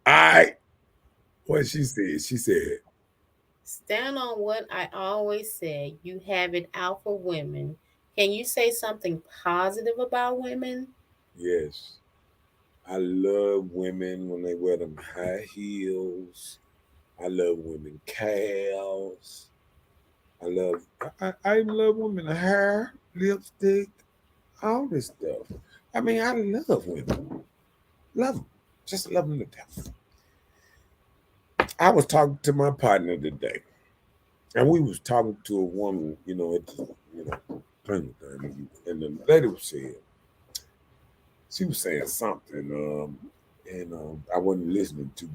All right. What she said? She said, Stand on what I always said. You have it out for women. Can you say something positive about women? yes. I love women when they wear them high heels. I love women calves. I even love women hair, lipstick, all this stuff. I mean, I love women. Love them. Just love them to death. I was talking to my partner today, and we was talking to a woman, at the, plenty time, and the lady was saying, she was saying something, and I wasn't listening too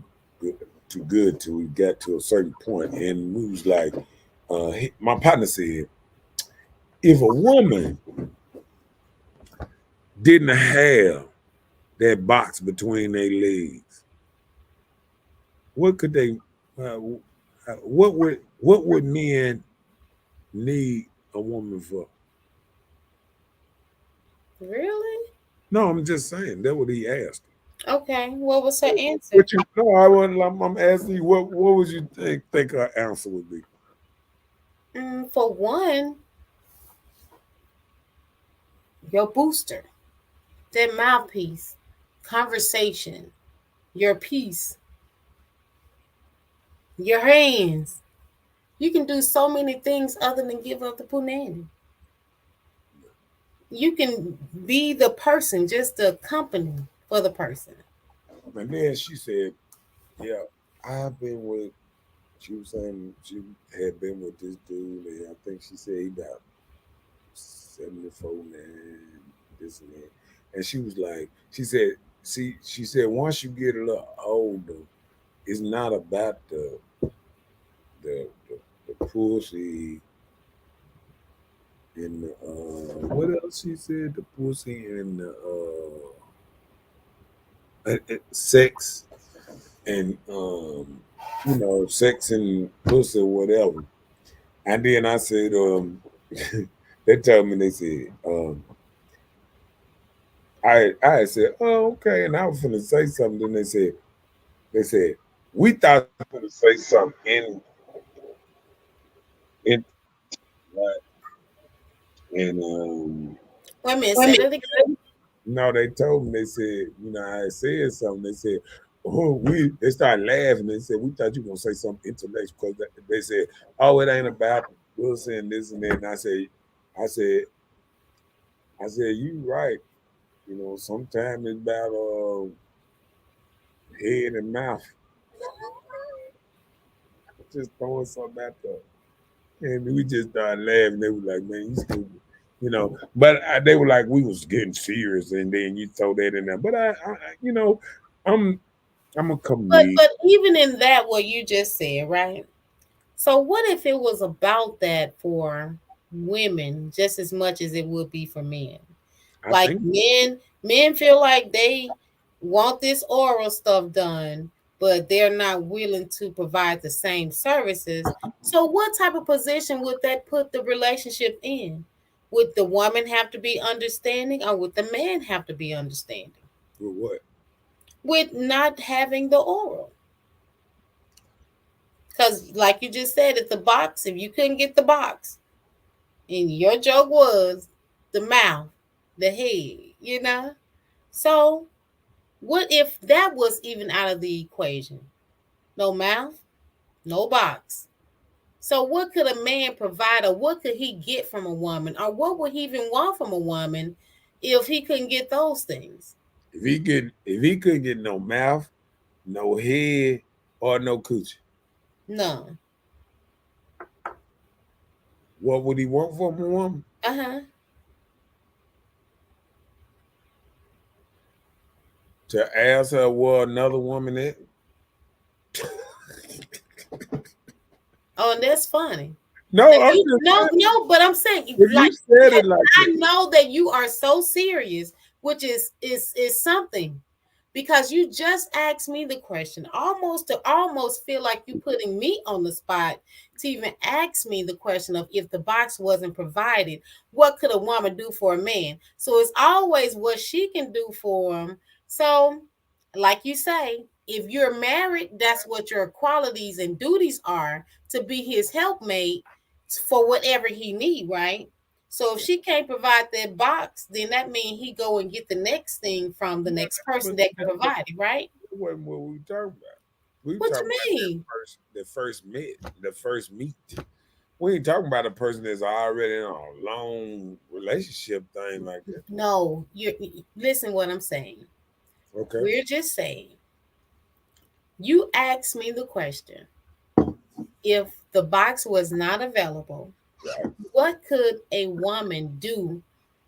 good till we got to a certain point, and we was like, my partner said, if a woman didn't have that box between their legs, what could they? What would men need a woman for? Really? No, I'm just saying that what he asked. Okay. What was her answer? What you? No, I wasn't. I'm asking you. What would you think her answer would be? For one, your booster, that mouthpiece, conversation, your peace, your hands. You can do so many things other than give up the punani. You can be the person, just the company for the person. And then she said, "Yeah, I've been with." She was saying she had been with this dude, and I think she said he about 74 now, this and that. And she was like, she said, see, she said once you get a little older, it's not about the, the, the pussy and the, what else she said? The pussy and the sex and sex and pussy or whatever. And then I said, they told me, they said, I said, oh, okay, and I was gonna say something. Then they said, we thought you were gonna say something in right? And Wait a minute, say that again. no, they told me, they said, I said something. They said, oh, they started laughing. They said, we thought you were gonna say something intellectual because they said, oh, it ain't about Wilson and this and that. And I said, you right. Sometimes it's about head and mouth. Just throwing something at them. And we just started laughing. They were like, man, you stupid. But they were like, we was getting serious, and then you throw that in there. But I'm a comedian. But even in that, what you just said, right? So what if it was about that for women just as much as it would be for men? I Like think men feel like they want this oral stuff done, but they're not willing to provide the same services. So what type of position would that put the relationship in? Would the woman have to be understanding, or would the man have to be understanding with what? with not having the oral? Because like you just said, it's the box. If you couldn't get the box, and your joke was the mouth, the head, you know? So what if that was even out of the equation? No mouth, no box. So what could a man provide, or what could he get from a woman, or what would he even want from a woman if he couldn't get those things? If he couldn't get no mouth, no head, or no coochie, None. what would he want from a woman? Uh-huh. To ask her where another woman at? Oh, and that's funny. No, I'm just saying, No, but I'm saying, if like, you said it like I that, know that you are so serious, which is something, because you just asked me the question, almost to almost feel like you putting me on the spot to even ask me the question of, if the box wasn't provided, what could a woman do for a man? So it's always what she can do for him. So, like you say, if you're married, that's what your qualities and duties are, to be his helpmate for whatever he need, right? So if she can't provide that box, then that means he go and get the next thing from the next person that can provide it, right? that wasn't what we talking about. We What talking you about mean? the first meet. We ain't talking about a person that's already in a long relationship thing like that. No, you listen what I'm saying. Okay. We're just saying, you asked me the question, if the box was not available, what could a woman do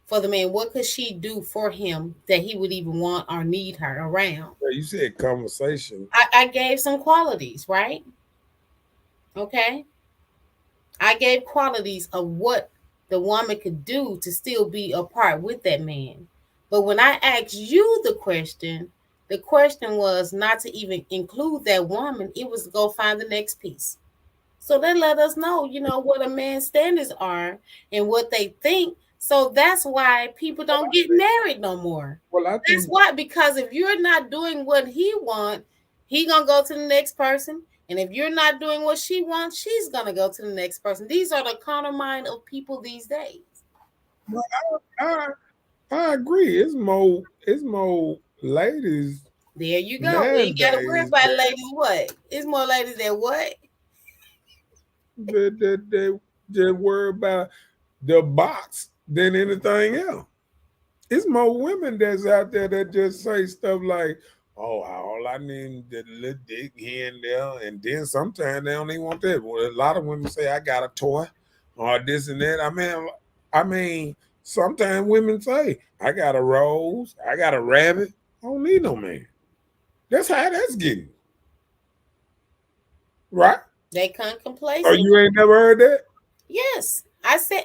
for the man? What could she do for him that he would even want or need her around? Yeah, you said conversation. I gave some qualities, right? Okay. I gave qualities of what the woman could do to still be apart with that man. But when I asked you the question was not to even include that woman, it was to go find the next piece. So they let us know, what a man's standards are and what they think. So that's why people don't get married no more. Well, I That's think why, because if you're not doing what he wants, he gonna go to the next person. And if you're not doing what she wants, she's gonna go to the next person. These are the counter mind of people these days. I, I agree. It's more ladies There you go. We ain't gotta worry nowadays about ladies. What? It's more ladies that what? that just worry about the box than anything else. It's more women that's out there that just say stuff like, "Oh, all I need is a little dick here and there," and then sometimes they don't even want that. Well, a lot of women say, "I got a toy," or this and that. I mean, sometimes women say, "I got a rose, I got a rabbit. I don't need no man." That's how that's getting, right? They come Oh, complacent. you ain't never heard that? Yes. I said,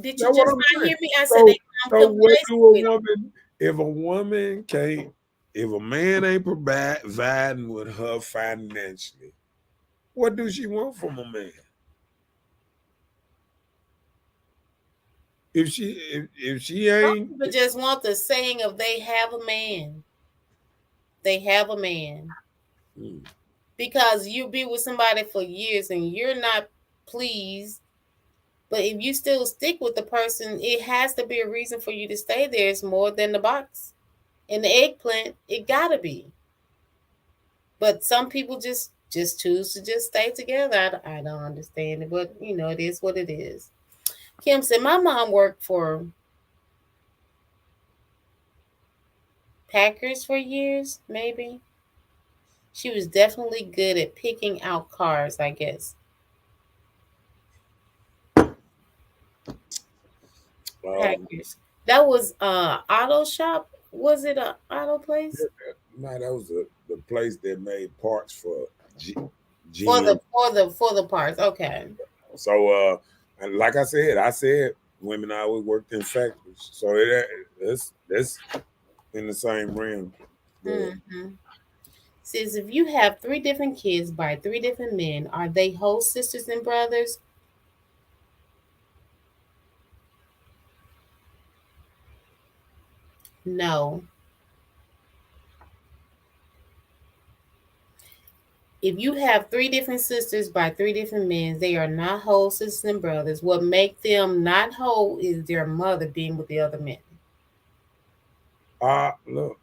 did you That's what just I'm not saying. hear me? I said So, they come so what complacent do a with it. woman if a woman can't if a man ain't providing with her financially? What do she want from a man? If she Some ain't, people just want the saying of they have a man. They have a man. Hmm. Because you be with somebody for years and you're not pleased. But if you still stick with the person, it has to be a reason for you to stay there. It's more than the box. And the eggplant, it gotta be. But some people just choose to just stay together. I don't understand it, but it is what it is. Kim said my mom worked for Packers for years, maybe. She was definitely good at picking out cars, I guess. Packers. That was auto shop. Was it a auto place? no, that was the place that made parts for GM. For the parts. Okay. So and like I said women always worked in factories. So that's in the same realm. But Hmm. Says if you have three different kids by three different men, are they whole sisters and brothers? No. If you have three different sisters by three different men, they are not whole sisters and brothers. What make them not whole is their mother being with the other men. look,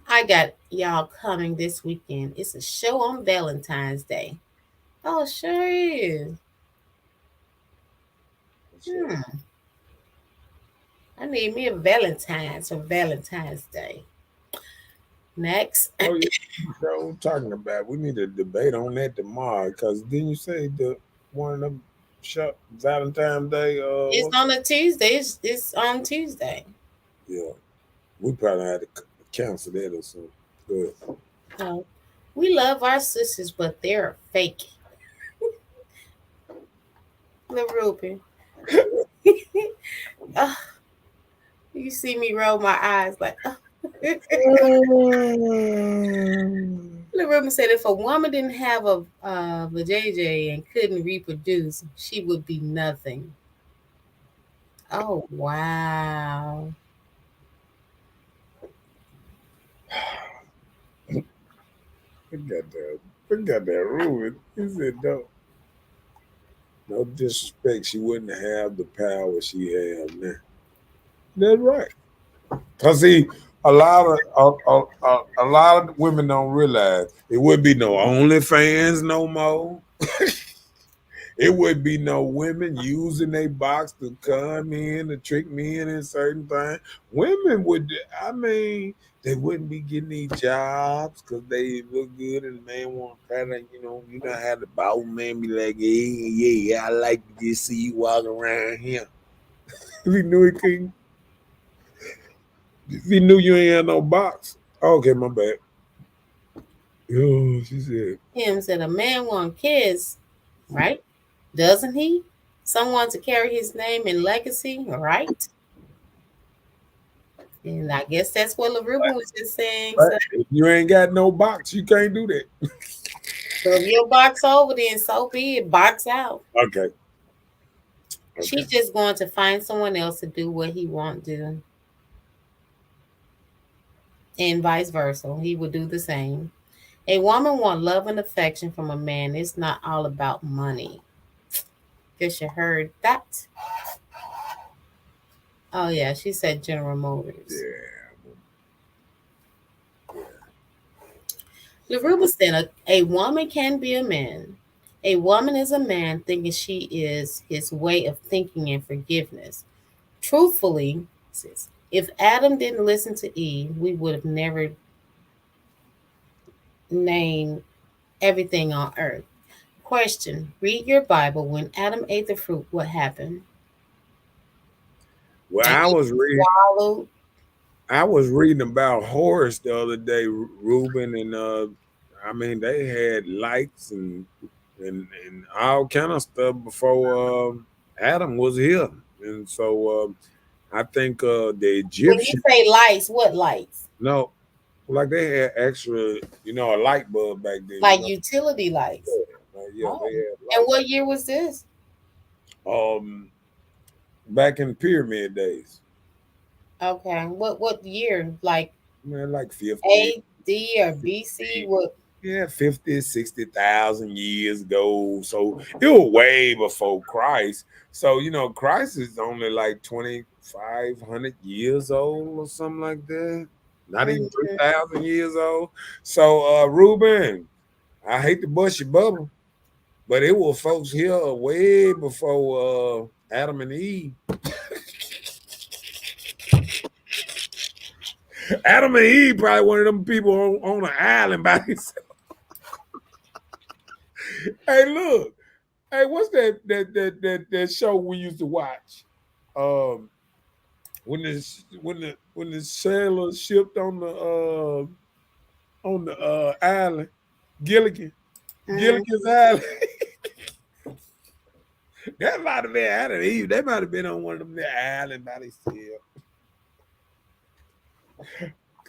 I got y'all coming this weekend. It's a show on Valentine's Day. Oh, sure is. Hmm. I need me a Valentine's for Valentine's Day. Next. oh yeah, that's what I'm talking about. We need to debate on that tomorrow. Cause didn't you say the one of them shop Valentine's Day? It's on a Tuesday. It's on Tuesday. Yeah, we probably had to cancel that or something. Good. Oh, we love our sisters, but they're fake. Little Ruby. Oh, you see me roll my eyes like, oh. Little Ruby said if a woman didn't have a vajayjay and couldn't reproduce, she would be nothing. Oh, wow. Forgot that Ruben. He said no disrespect. She wouldn't have the power she has now. That's right. Cause see, a lot of women don't realize it would be no OnlyFans no more. It would be no women using their box to come in to trick men in certain things. Women would, I mean, they wouldn't be getting these jobs because they look good and the man want kind of, you know how the boss man be like, yeah, I like to just see you walk around here. If he knew he couldn't, if he knew you ain't had no box. Okay, my bad. Oh, she said. Him said a man want kids, right? Doesn't he? Someone to carry his name and legacy, right? And I guess that's what LaRuben was just saying. Right. So, If you ain't got no box, you can't do that. so if your box over, then so be it. Box out. Okay. She's just going to find someone else to do what he won't do. And vice versa. He would do the same. A woman want love and affection from a man. It's not all about money. Guess you heard that. Oh yeah, she said General Motors. Yeah. LaRuba said a woman can be a man. A woman is a man thinking she is his way of thinking and forgiveness. Truthfully, sis, if Adam didn't listen to Eve, we would have never named everything on earth. Question: read your Bible. When Adam ate the fruit, what happened? Well, And he swallowed. I was reading about Horus the other day, Ruben, and I mean they had lights and all kind of stuff before Adam was here, and so I think the When you Egyptian say lights, what lights? no, like they had extra, a light bulb back then, Like utility lights. yeah, Oh. they had And what year was this? back in pyramid days, Okay. What year? Like man, like 50. AD or BC? What? Yeah, 50, 60,000 years ago. So it was way before Christ. So, Christ is only like 2,500 years old or something like that. Not even 3,000 years old. So, Ruben, I hate to bust your bubble, but it was folks here way before Adam and Eve. Adam and Eve probably one of them people on an island by themselves. Hey, look. Hey, what's that show we used to watch? When the sailor shipped on the island, Gilligan. Gilligan's Island. That might have been Adam and Eve. They might have been on one of them little islands by themselves.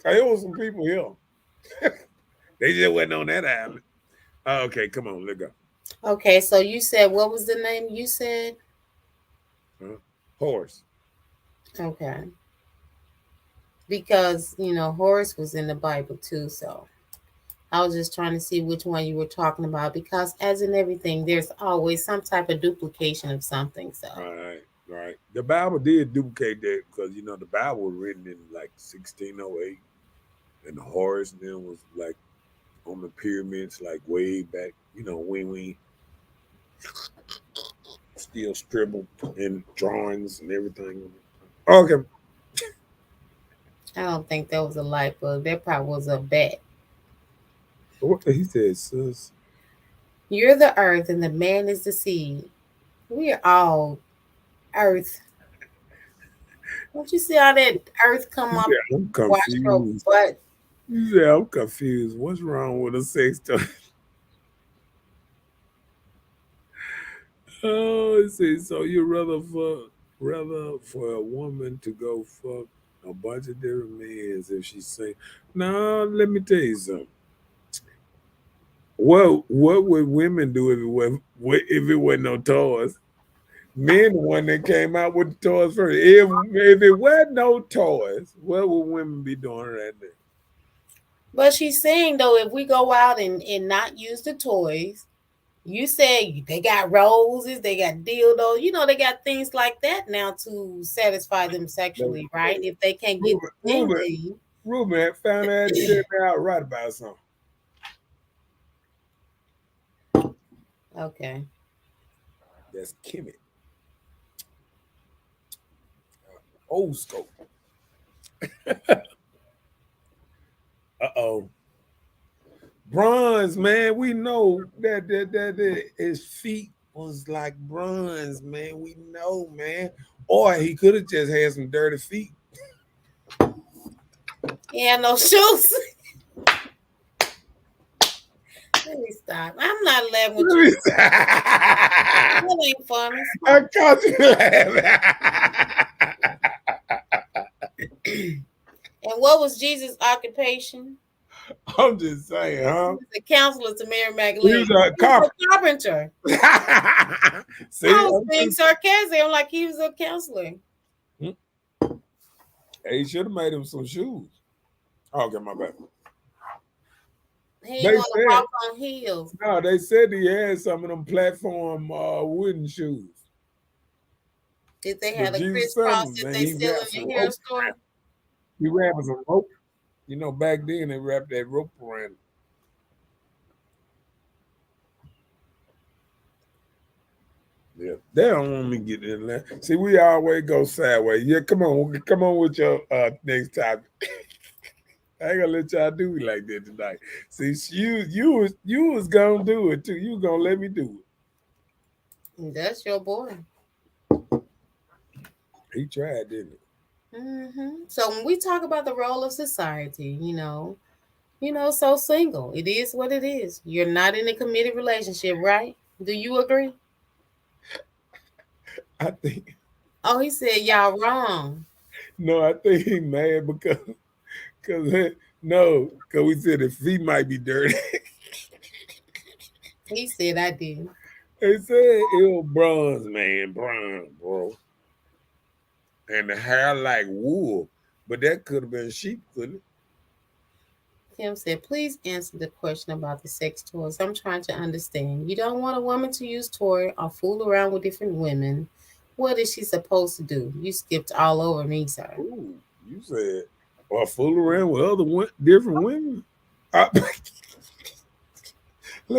There was some people here. They just wasn't on that island. Oh, okay, come on, let's go. Okay, so you said, what was the name you said? Horse. Okay. Because, Horus was in the Bible too, so I was just trying to see which one you were talking about, because as in everything, there's always some type of duplication of something. So Right. The Bible did duplicate that because the Bible was written in like 1608, and the Horus then was like on the pyramids, like way back. When still scribbled in drawings and everything. Okay. I don't think that was a light bulb. That probably was a bat. What he said, sis? You're the earth and the man is the seed. We are all earth. Don't you see how that earth come up? I'm Wash your confused. butt. Yeah, I'm confused. What's wrong with a sex toy? Oh, it says, so you rather for a woman to go fuck a bunch of different men if she's saying, no, let me tell you something. What would women do if it wasn't no toys? Men the one that came out with the toys first. If it wasn't no toys, what would women be doing right there? But she's saying, though, if we go out and not use the toys, you say they got roses, they got dildos, they got things like that now to satisfy them sexually, right? If they can't get Ruben found that shit out right about something. Okay. That's Kimmy. Old scope. Uh-oh. Bronze, man. We know that his feet was like bronze, man. We know, man. Or he could have just had some dirty feet. He had no shoes. Let me stop. I'm not laughing with you. That ain't funny. I caught you laughing. And what was Jesus' occupation? I'm just saying, huh? He was a counselor to Mary Magdalene. He was a carpenter. See, I was being sarcastic. I'm like, he was a counselor. He should have made him some shoes. Okay, my bad. He didn't want to walk on heels. No, they said he had some of them platform wooden shoes. Did they have a crisscross that they sell in the hair store? He wrapped some rope. Back then they wrapped that rope around. Yeah, they don't want me getting in there. See, we always go sideways. Yeah, come on with your next topic. I ain't gonna let y'all do it like that tonight. See, you was gonna do it too. You gonna let me do it. That's your boy. He tried, didn't he? Mm-hmm. So when we talk about the role of society, so single, it is what it is. You're not in a committed relationship, right? Do you agree? I think. Oh, he said y'all wrong. No, I think he mad because we said his feet might be dirty. He said I did. They said it was bronze, man, bronze, bro. And the hair like wool, but that could have been sheep, couldn't it? Kim said, please answer the question about the sex toys. I'm trying to understand. You don't want a woman to use toy or fool around with different women. What is she supposed to do? You skipped all over me, sir. Ooh, you said, or fool around with other different women? Let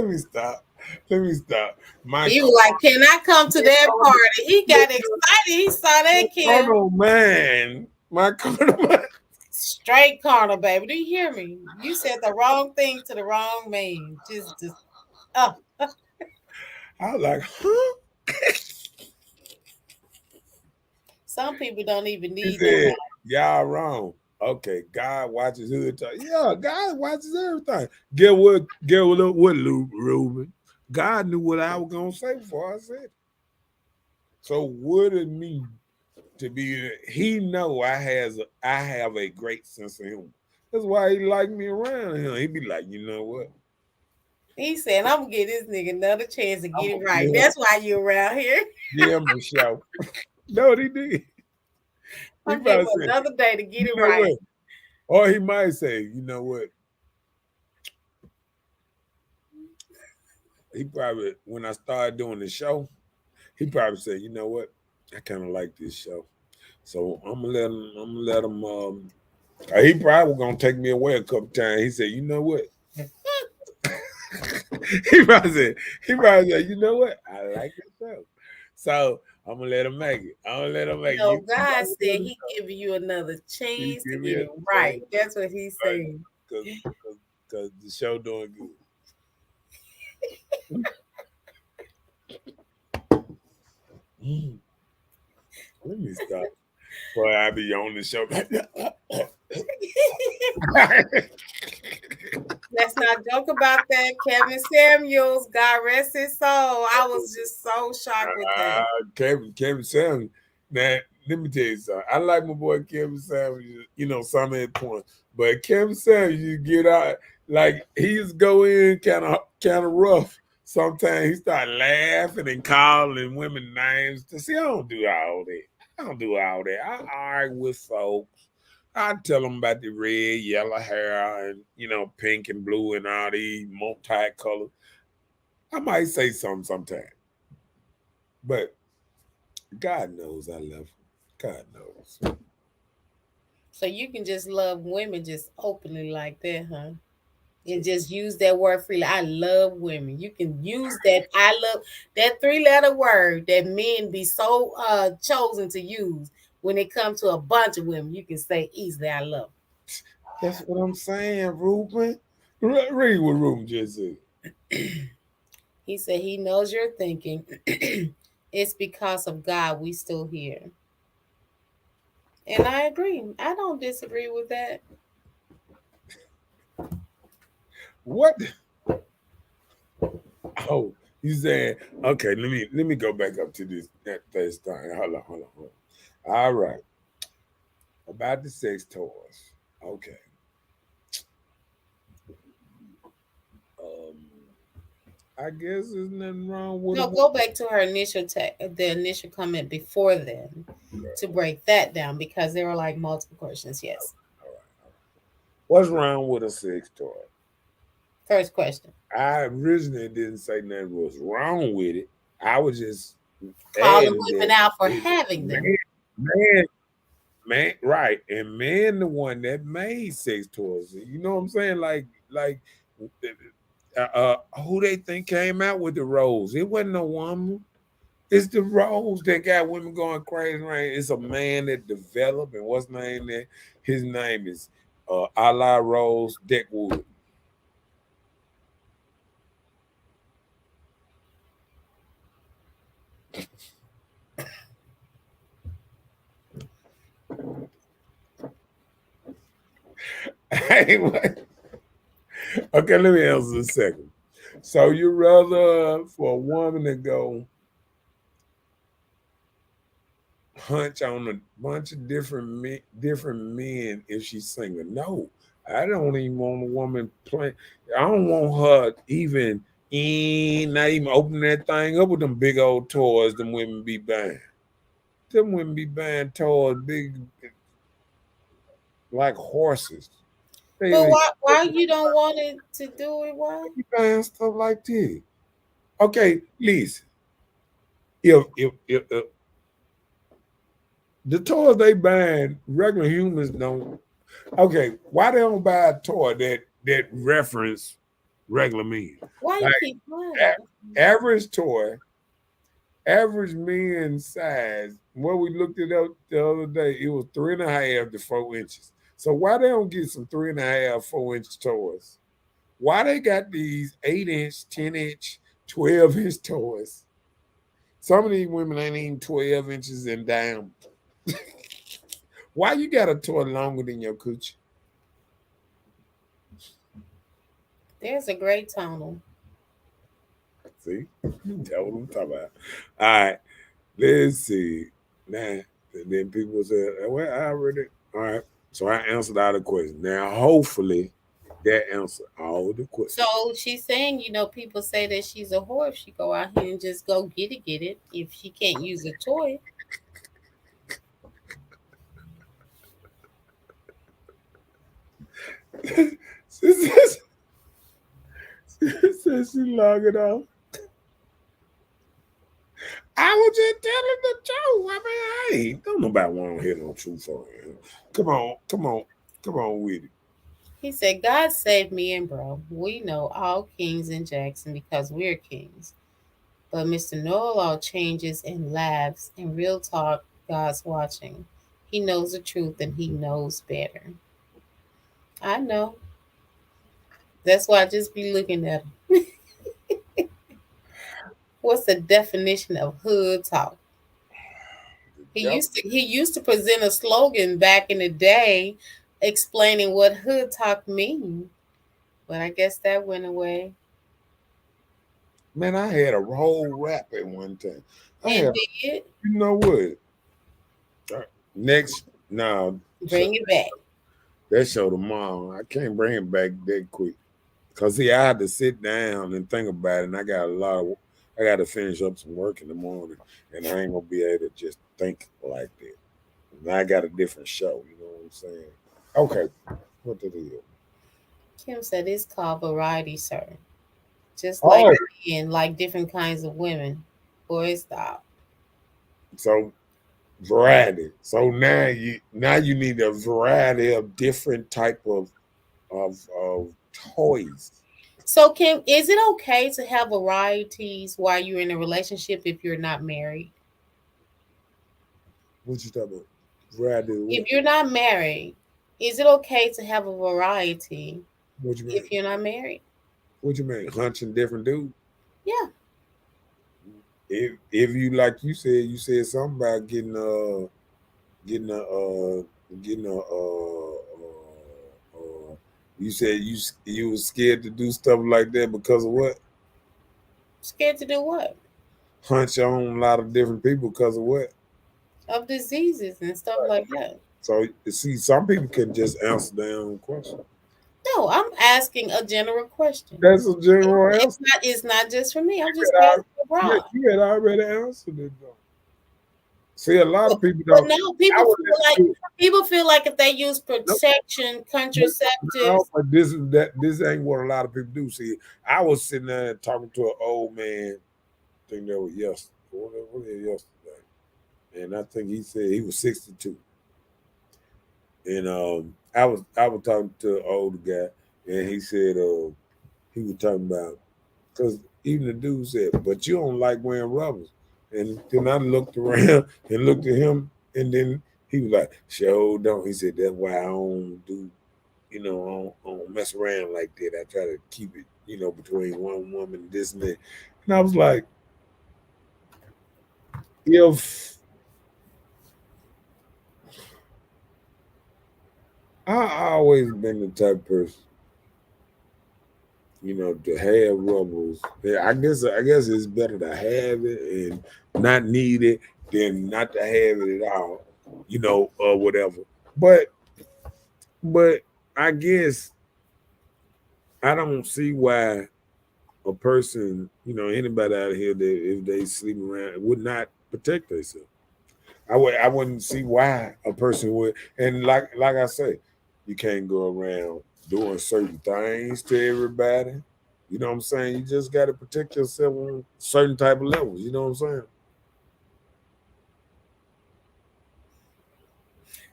me stop. He was like, can I come to that party? He got excited. He saw that kid. Oh, man. My carnal. Straight carnal, baby. Do you hear me? You said the wrong thing to the wrong man. Just I was like, huh? Some people don't even need that. Y'all wrong. Okay, God watches hood talk. Yeah, God watches everything. Get what? Ruben? God knew what I was gonna say before I said it. So what it mean to be? He know I have a great sense of humor. That's why he like me around him. He be like, you know what? He said, I'm gonna give this nigga another chance to I'm get it gonna right. That's why you around here. give him a show. No, he did. He I'm giving probably him said, another day to get you it know right. what? Or he might say, you know what? He probably, when I started doing the show, he probably said, you know what? I kind of like this show. So I'm gonna let him he probably was gonna take me away a couple times. He said, you know what? he probably said, you know what? I like this show. So I'm gonna let him make it. I'm gonna let him make it. No, God said he giving you another chance to get it right. That's what he's saying. Because the show doing good. Let me stop. Boy, I be on the show. Let's not joke about that. Kevin Samuels, God rest his soul. I was just so shocked with that. Kevin Samuels. Now, let me tell you something. I like my boy Kevin Samuels, you know, some at points. But Kevin Samuels, you get out, like he's go in kind of rough. Sometimes he start laughing and calling women names. See, I don't do all that. I argue with folks. I tell them about the red, yellow hair, and pink and blue and all these multicolors. I might say something sometime, but God knows I love him. God knows. So you can just love women just openly like that, huh? And just use that word freely. I love women. You can use that. I love that 3-letter word that men be so chosen to use when it comes to a bunch of women. You can say easily, I love. That's what I'm saying, Ruben. Read what Ruben just said. He said he knows you're thinking. It's because of God we still here. And I agree. I don't disagree with that. What? Oh, you saying okay? Let me go back up to that thing. Hold on. All right, about the sex toys. Okay. I guess there's nothing wrong with No, it. go back to her the initial comment before then to break that down because there were like multiple questions. Yes. All right. What's wrong with a sex toy? First question. I originally didn't say nothing was wrong with it. I was just Calling adding women that out for having them. Man, right, and man, the one that made sex toys. You know what I'm saying? Like, who they think came out with the rose? It wasn't no woman. It's the rose that got women going crazy. Right? It's a man that developed, and what's name that? His name is Ala Rose Deckwood. Anyway, okay, let me answer a second. So you rather for a woman to go hunch on a bunch of different men if she's single? No, I don't even want a woman playing. I don't want her even not even opening that thing up with them big old toys. Them women be buying. Them women be buying toys big like horses. But They why you don't want it to do it? Why? be buying stuff like this. Okay, listen. If the toys they buying, regular humans don't. Okay, why they don't buy a toy that reference regular men? Why you Like keep buying? average toy, average men's size. What we looked it up the other day, it was 3.5 to 4 inches. So why they don't get some 3.5, 4 inch toys? Why they got these 8 inch, 10 inch, 12 inch toys? Some of these women ain't even 12 inches in diameter. Why you got a toy longer than your coochie? There's a great tunnel. See, that's what I'm talking about. All right, let's see. Now, and then people say, "Well, I already." All right, so I answered all the questions. Now, hopefully, that answered all the questions. So she's saying, people say that she's a whore if she go out here and just go get it. If she can't use a toy. Since she logged it off. I was just telling the truth. I mean, hey, don't nobody want to hear no truth for him. Come on with it. He said, God saved me and bro. We know all kings in Jackson because we're kings. But Mr. Know-it-all changes and laughs. And real talk, God's watching. He knows the truth and he knows better. I know. That's why I just be looking at him. What's the definition of hood talk? He used to present a slogan back in the day explaining what hood talk mean. But I guess that went away. Man, I had a whole rap at one time. Did? You know what? Next, now bring it back. That show tomorrow. I can't bring it back that quick. Cause see, I had to sit down and think about it, and I got to finish up some work in the morning, and I ain't gonna be able to just think like that. And I got a different show, you know what I'm saying? Okay, what the deal? Kim said it's called variety, sir. Just like men, like different kinds of women. Boy, stop. So variety. So now you need a variety of different type of toys. So Kim, is it okay to have varieties while you're in a relationship if you're not married? What you talking about? Variety. If you're not married, is it okay to have a variety what you mean? If you're not married? What you mean? Hunching different dudes? Yeah. If you like you said something about getting you said you was scared to do stuff like that because of what? Scared to do what? Hunch on a lot of different people because of what? Of diseases and stuff like that. So you see, some people can just answer their own question. No, I'm asking a general question. That's a general answer. It's not just for me. I'm just asking abroad. You had already answered it though. See, a lot of people don't. No, people feel like if they use protection, contraceptives. No, but this ain't what a lot of people do. See, I was sitting there talking to an old man. I think that was yesterday, and I think he said he was 62. And I was talking to an older guy, and he said he was talking about because even the dude said, "But you don't like wearing rubbers." And then I looked around and looked at him, and then he was like, "Sure don't." He said, "That's why I don't do, I don't mess around like that. I try to keep it, between one woman and this and that." And I was like, if I always been the type of person, to have rubbers. I guess it's better to have it and not need it than not to have it at all, or whatever. But I guess I don't see why a person, anybody out here that if they sleep around would not protect themselves. I wouldn't see why a person would. And like I say, you can't go around doing certain things to everybody. You know what I'm saying? You just got to protect yourself on certain type of levels. You know what I'm saying?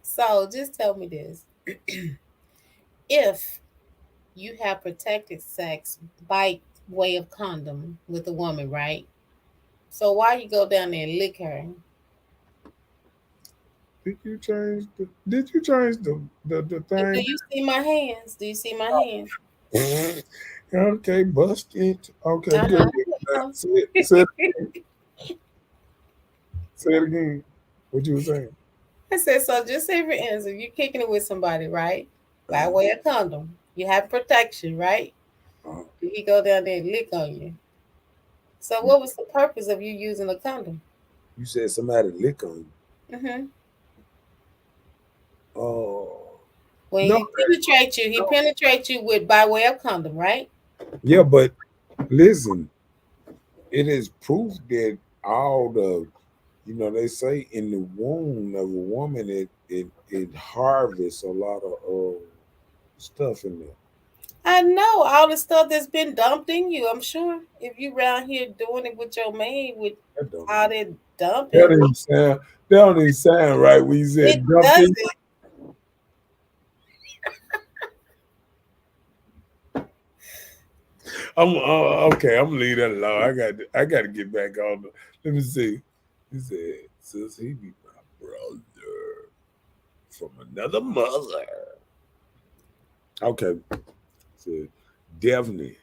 So just tell me this. If you have protected sex by way of condom with a woman, right? So why you go down there and lick her? Did you change the thing? Do you see my hands? Do you see my hands? Okay, bust it. Okay, Uh-huh. Say it again. What you were saying? I said, so just say for instance, you're kicking it with somebody, right? By way of condom. You have protection, right? Uh, He go down there and lick on you. So what was the purpose of you using a condom? you said somebody lick on you. Hmm. Oh, When no, he penetrates you, he no. penetrates you with by way of condom, right? Yeah, but listen, it is proof that all the, they say in the womb of a woman, it harvests a lot of stuff in there. I know all the stuff that's been dumped in you. I'm sure if you around here doing it with your man with That don't all even, that that dumping, don't even sound that don't even sound right when you it said dumping. doesn't. I'm okay. I'm gonna leave that alone. I got to get back on. Let me see. He said, "Sis, he be my brother from another mother." Okay, so definitely,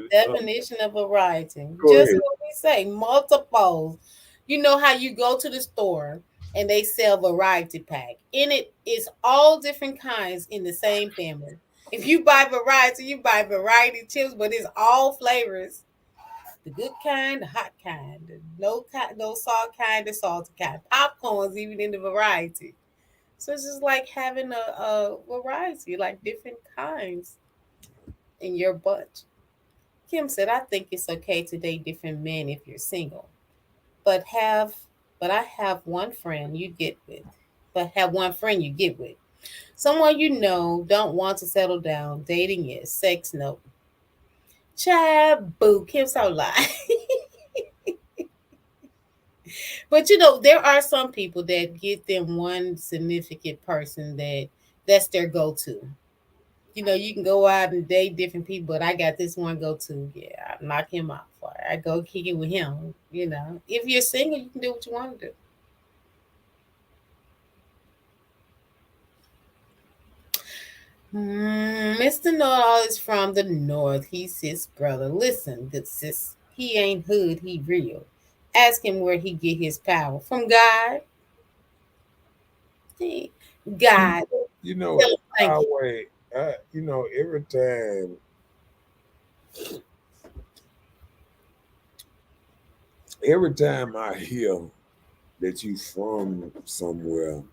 Definition of variety. go Just ahead. what we say, multiples. You know how you go to the store and they sell variety pack. In it is all different kinds in the same family. If you buy variety, you buy variety chips, but it's all flavors. The good kind, the hot kind, the no salt kind, the salty kind. Popcorn's even in the variety. So it's just like having a variety, like different kinds in your bunch. Kim said, I think it's okay to date different men if you're single. But have but I have one friend you get with. But have one friend you get with. Someone you know don't want to settle down. Dating is sex no. Chad boo. Kim so lie. But there are some people that get them one significant person that's their go-to. You can go out and date different people, but I got this one go-to. Yeah, I knock him out. Or I go kick it with him. If you're single, you can do what you want to do. Mr. Know is from the north. He's sis brother. Listen, good sis. He ain't hood. He real. Ask him where he get his power from. God. You God. you know, Tell him thank you. always, every time I hear that you from somewhere,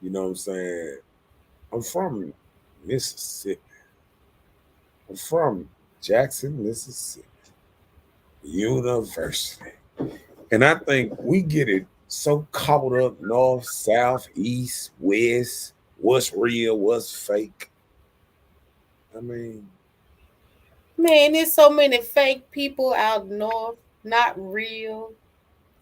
you know what I'm saying? I'm from Mississippi. I'm from Jackson, Mississippi University. And I think we get it so caught up north, south, east, west, what's real, what's fake. I mean, Man, there's so many fake people out north, not real,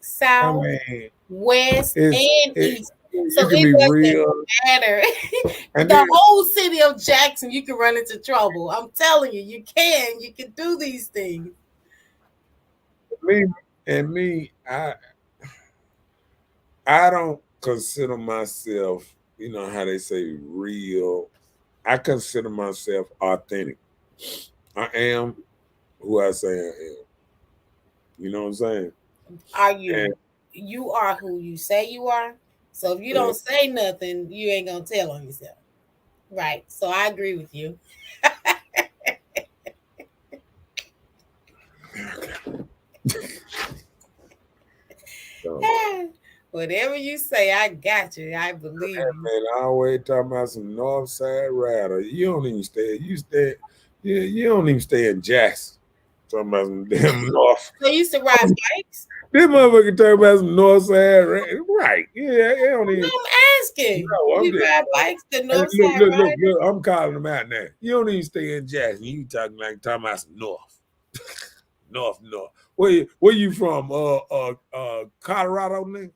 I south, mean, west, it's and it east. So you can it be doesn't real matter. and The then whole city of Jackson, you can run into trouble. I'm telling you, you can do these things. me me, I don't consider myself, you know how they say real. I consider myself authentic. I am who I say I am. You know what I'm saying? Are you? And You are who you say you are. So if you uh, don't say nothing, you ain't gonna tell on yourself. Right. So I agree with you. so, Whatever you say, I got you. I believe you. man, I always talking about some North Side Rider. You don't even stay. You don't even stay in Jackson. Talking about some damn North. So you used to ride bikes? This motherfucker talking about some North Side Rider. Right? Yeah, you don't No, even. I'm asking. No, I'm You just. ride bikes, the Hey, North look, Side look, look, Riders? look. I'm calling them out now. You don't even stay in Jackson. You talking about some North. North. Where you from? Colorado, nigga?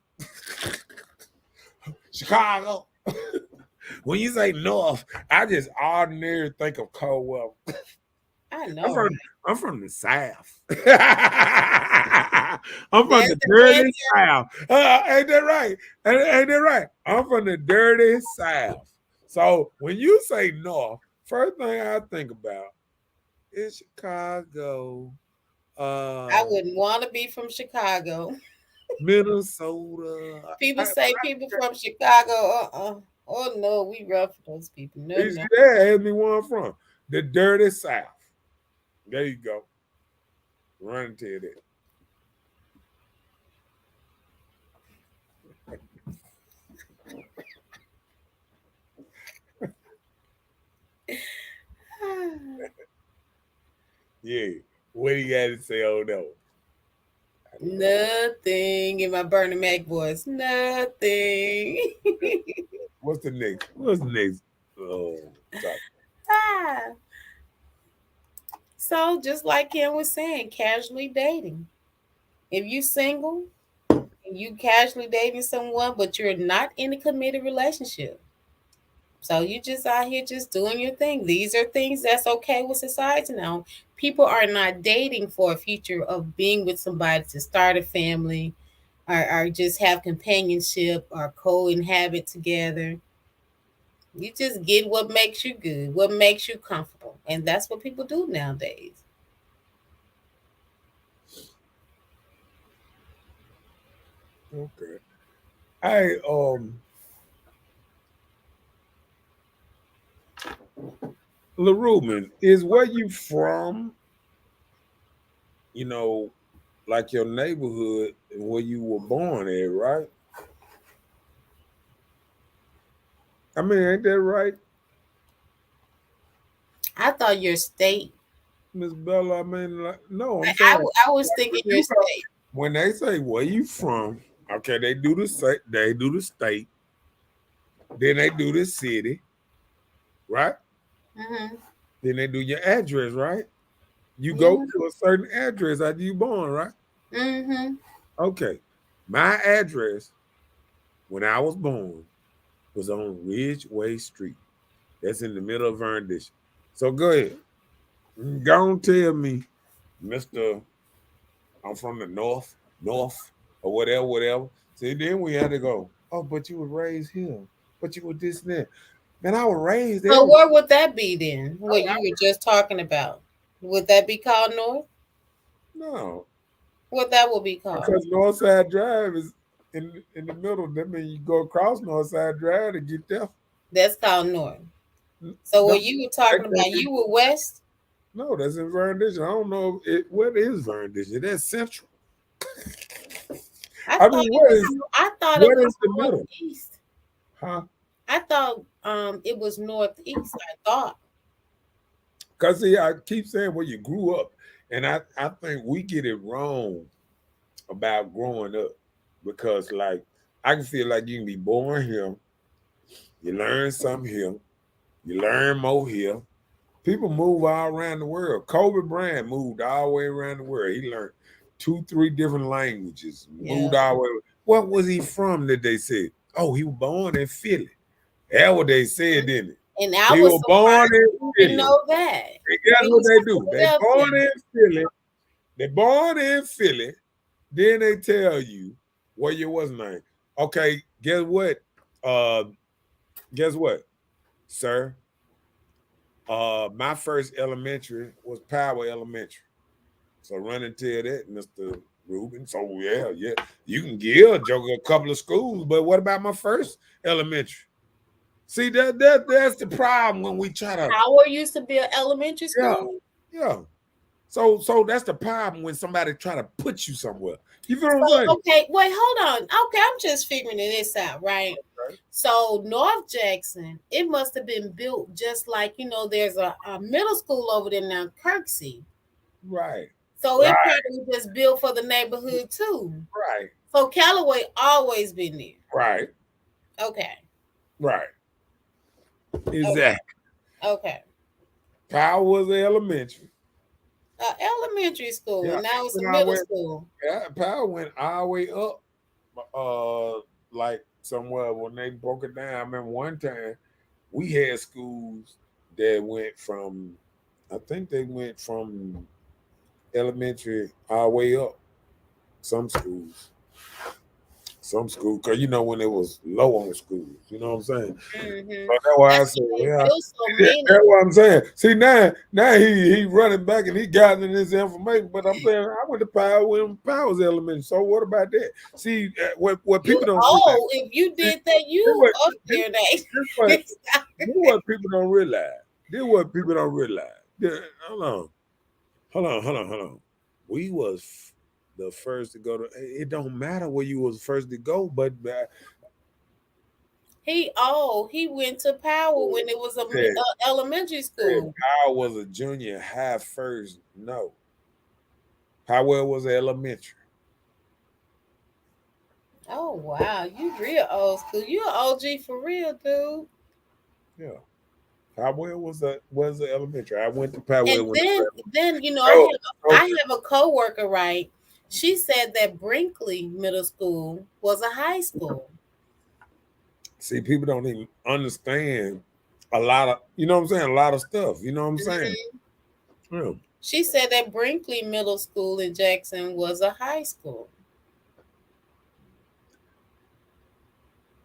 Chicago. When you say North, I just ordinarily think of cold weather. I I'm know, from right? I'm from the South. I'm from That's the the dirty answer. South. Ain't that right? Ain't that right? I'm from the dirty South. So when you say North, first thing I think about is Chicago. I wouldn't want to be from Chicago. Minnesota. People say people from Chicago. Oh no, we rough for those people. No, no. Yeah, ask me where I'm from. The dirty South. There you go. Run to that. Yeah. What do you got to say on that one? Nothing in my Bernie Mac voice. Nothing. What's the next? What's the next? Topic? Ah. So just like Ken was saying, casually dating. If you single, you casually dating someone, but you're not in a committed relationship. So you just out here just doing your thing. These are things that's okay with society now. People are not dating for a future of being with somebody to start a family or just have companionship or co-inhabit together. You just get what makes you good, what makes you comfortable. And that's what people do nowadays. Okay. Hey, LaRuben, is where you from, you know, like your neighborhood and where you were born at, right? I mean, ain't that right, I thought your state. Miss Bella? I mean, like, no, I'm I, saying I was thinking your state. when they say where you from, okay, they do the state, then they do the city, right? Mm-hmm. Then they do your address, right? You go Mm-hmm. to a certain address after you born, right? Mm-hmm. Okay. My address when I was born was on Ridgeway Street. That's in the middle of Vernon. So go ahead. Go on tell me, Mr. I'm from the north, or whatever. See, then we had to go, oh, but you were raised here. But you were this and that. Man, I was raised So there. where would that be then? What you were just talking about? Would that be called north? No, What that would be called? because Northside Drive is in the middle. That means you go across Northside Drive to get there. That's called north. So No, what you were talking about, you were west? no, that's in Vernon. I don't know what is Vernon. That's central. I I thought mean, I thought it what was is the middle? northeast. Huh? I thought it was northeast. I thought. Because see, I keep saying where you grew up, and I think we get it wrong about growing up because like I can feel like you can be born here, you learn something here, you learn more here. People move all around the world. Kobe Bryant moved all the way around the world. He learned 2-3 different languages, moved all the way. What was he from that they said? Oh, he was born in Philly. That's what they said, didn't it? And I He was was born surprised in you Philly. didn't know that. And guess He what was they from do? They Philadelphia. born in Philly. They born in Philly. Then they tell you what your what's name. Okay, guess what? Guess what, sir? My first elementary was Power Elementary. So run and tell that, Mr. Rubin. So yeah. You can give a joke a couple of schools, but what about my first elementary? See, that's the problem when we try to Howard used to be an elementary school. yeah. So that's the problem when somebody try to put you somewhere. You feel what I'm So, saying? okay, wait, hold on. Okay, I'm just figuring this out, right? Okay. So North Jackson, it must have been built just like there's a middle school over there now, Kirksey. Right. So it probably just built for the neighborhood too. Right. So Callaway always been there. Right. Okay. Right. Exactly. Okay. Powell was elementary. Elementary school. Yeah. Now it's a When I middle went- school. Yeah, Powell went all the way up. Like somewhere when they broke it down. I remember one time we had schools that went from, I think they went from elementary all the way up. Some schools. some school, because you know when it was low on schools, you know what I'm saying? Mhm. So that's why I That's said, why they yeah, built so many. that's what I'm saying. See, now he running back and he gathering this information, but I'm saying I went to Powers Elementary. So what about that? See, what You people don't realize, old. If you see, did that, this you what up there. this what this what people don't realize. This what people don't realize. Hold on. We was the first to go to. It don't matter where you was first to go, but He went to Power when it was a said, elementary said school. Powell was a junior high first. No, Powell was elementary. Oh wow, you real old school. You an OG for real, dude. Yeah, Powell was a elementary. I went to Powell And when. then you know Oh, I have a coworker, right? She said that Brinkley Middle School was a high school. see, people don't even understand a lot of, you know what I'm saying, a lot of stuff. You know what I'm saying? Yeah. She said that Brinkley Middle School in Jackson was a high school.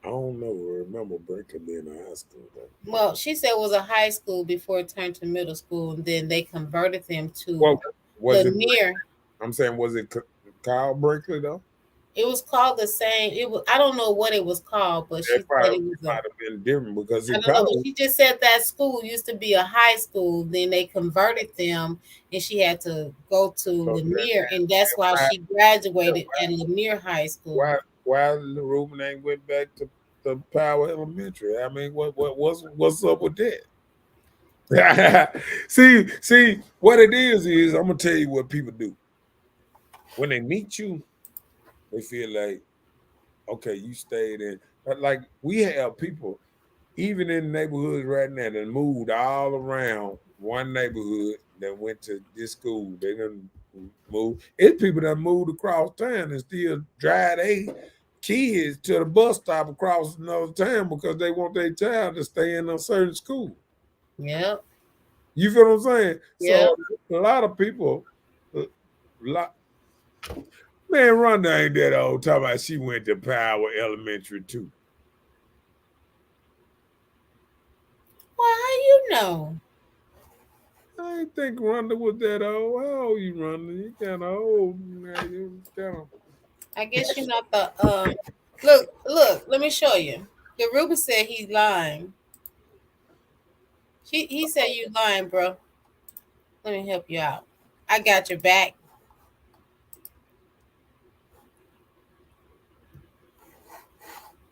I don't know. Remember Brinkley being a high school though. Well, she said it was a high school before it turned to middle school, and then they converted them to Well, was it? Lanier. I'm saying, was it Kyle Brinkley though? It was called the same. It was, I don't know what it was called, but she It said it was might have been different because I it don't know, but probably she just said that school used to be a high school. Then they converted them, and she had to go to Lanier, and that's why she graduated at Lanier High School. why Ruben ain't went back to the Power Elementary? I mean, what's up with that? see, what it is I'm gonna tell you what people do. When they meet you, they feel like, okay, you stayed in. But like we have people, even in neighborhoods right now, that moved all around one neighborhood that went to this school. They didn't move. It's people that moved across town and still drive their kids to the bus stop across another town because they want their child to stay in a certain school. Yep. You feel what I'm saying? Yep. So a lot of people, man, Rhonda ain't that old. Talking about she went to Power Elementary too. Well, how you know? I didn't think Rhonda was that old. How old you, Rhonda? You kind of old. Man. You kind of. I guess you're not the Look. Let me show you. The Ruben said he's lying. He said you lying, bro. Let me help you out. I got your back.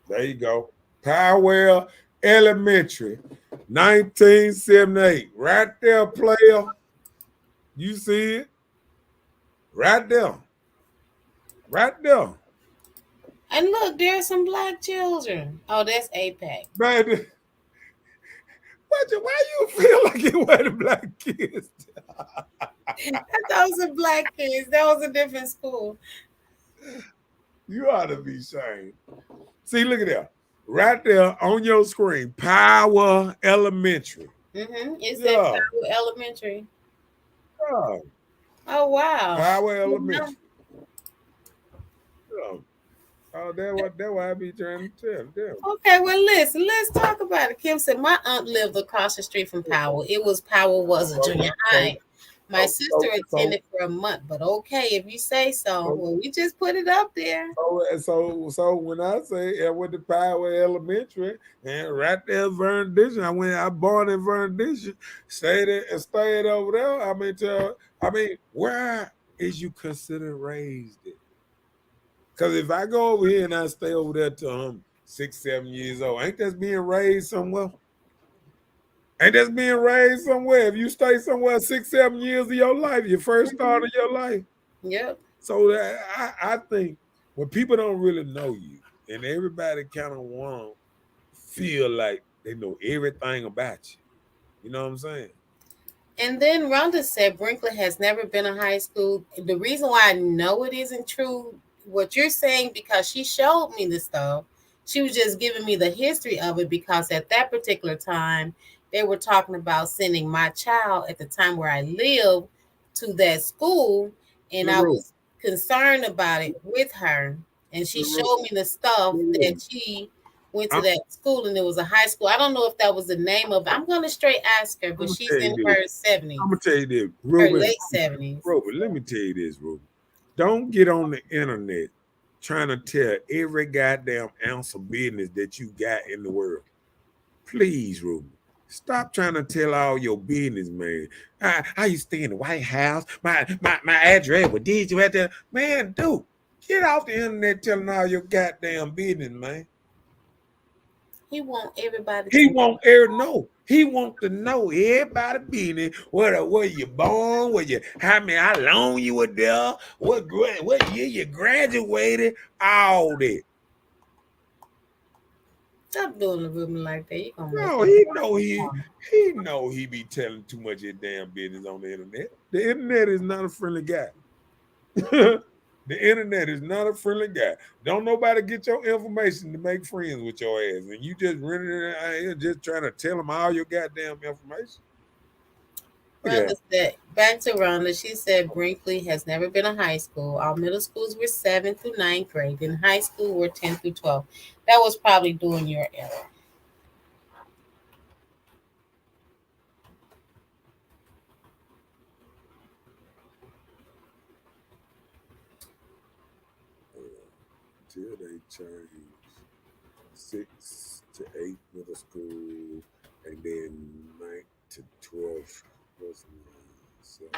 There you go. Powell Elementary, 1978. Right there, player. You see it? Right there. Right there. And look, there's some black children. Oh, that's APAC. Baby. Why you feel like it were the black kids? That was a black kids. That was a different school. You ought to be ashamed. See, look at that. Right there on your screen. Power Elementary. It said Power Elementary. Yeah. Oh wow. Power Elementary. Yeah. Oh, that's what I be trying to tell them. Okay, well, listen, let's talk about it. Kim said my aunt lived across the street from Powell. Powell was a junior high. My sister attended for a month, but okay, if you say so. Well, we just put it up there. So when I say I went to Powell Elementary and right there Vernon Dixon, I born in Vernon Dixon, stayed over there. I mean, where is you considered raised at? Because if I go over here and I stay over there till 6, 7 years old, ain't that being raised somewhere? If you stay somewhere 6, 7 years of your life, your first start of your life. Yep. So I think when people don't really know you and everybody kind of want to feel like they know everything about you. You know what I'm saying? And then Rhonda said Brinkley has never been a high school. The reason why I know it isn't true, what you're saying, because she showed me the stuff. She was just giving me the history of it because at that particular time, they were talking about sending my child at the time where I lived to that school. And I was concerned about it with her. And she showed me the stuff that she went to that school, and it was a high school. I don't know if that was the name of it. I'm gonna straight ask her, but she's in her 70s. I'm gonna tell you this, her Ruben. late 70s. Ruben, let me tell you this, Ruben. Don't get on the internet trying to tell every goddamn ounce of business that you got in the world. Please, Ruben. Stop trying to tell all your business, man. I used to stay in the White House. My address. What did you at there? Man, dude, get off the internet telling all your goddamn business, man. He want everybody. He want know. He want to know everybody business. Where you born? How long you were there? What year you graduated? All that. Stop doing the Ruben like that. You gonna No, he know he be telling too much of his damn business on the internet. The internet is not a friendly guy. The internet is not a friendly guy. Don't nobody get your information to make friends with your ass, and you just running out here just trying to tell them all your goddamn information. Rhonda said, back to Rhonda, she said Brinkley has never been a high school. Our middle schools were 7th through 9th grade. In high school were 10th through 12th. That was probably during your era. Until they change 6 to 8 middle school, and then 9th to 12th was 7.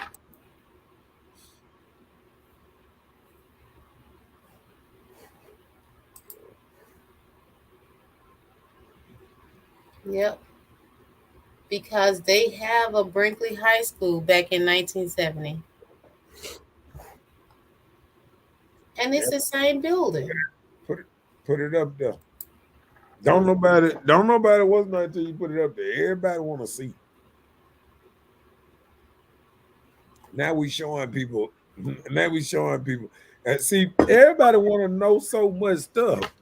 Yep. Because they have a Brinkley High School back in 1970. And it's the same building. Put it up there. Don't nobody what's not until you put it up there. Everybody want to see. Now we showing people. See, everybody want to know so much stuff.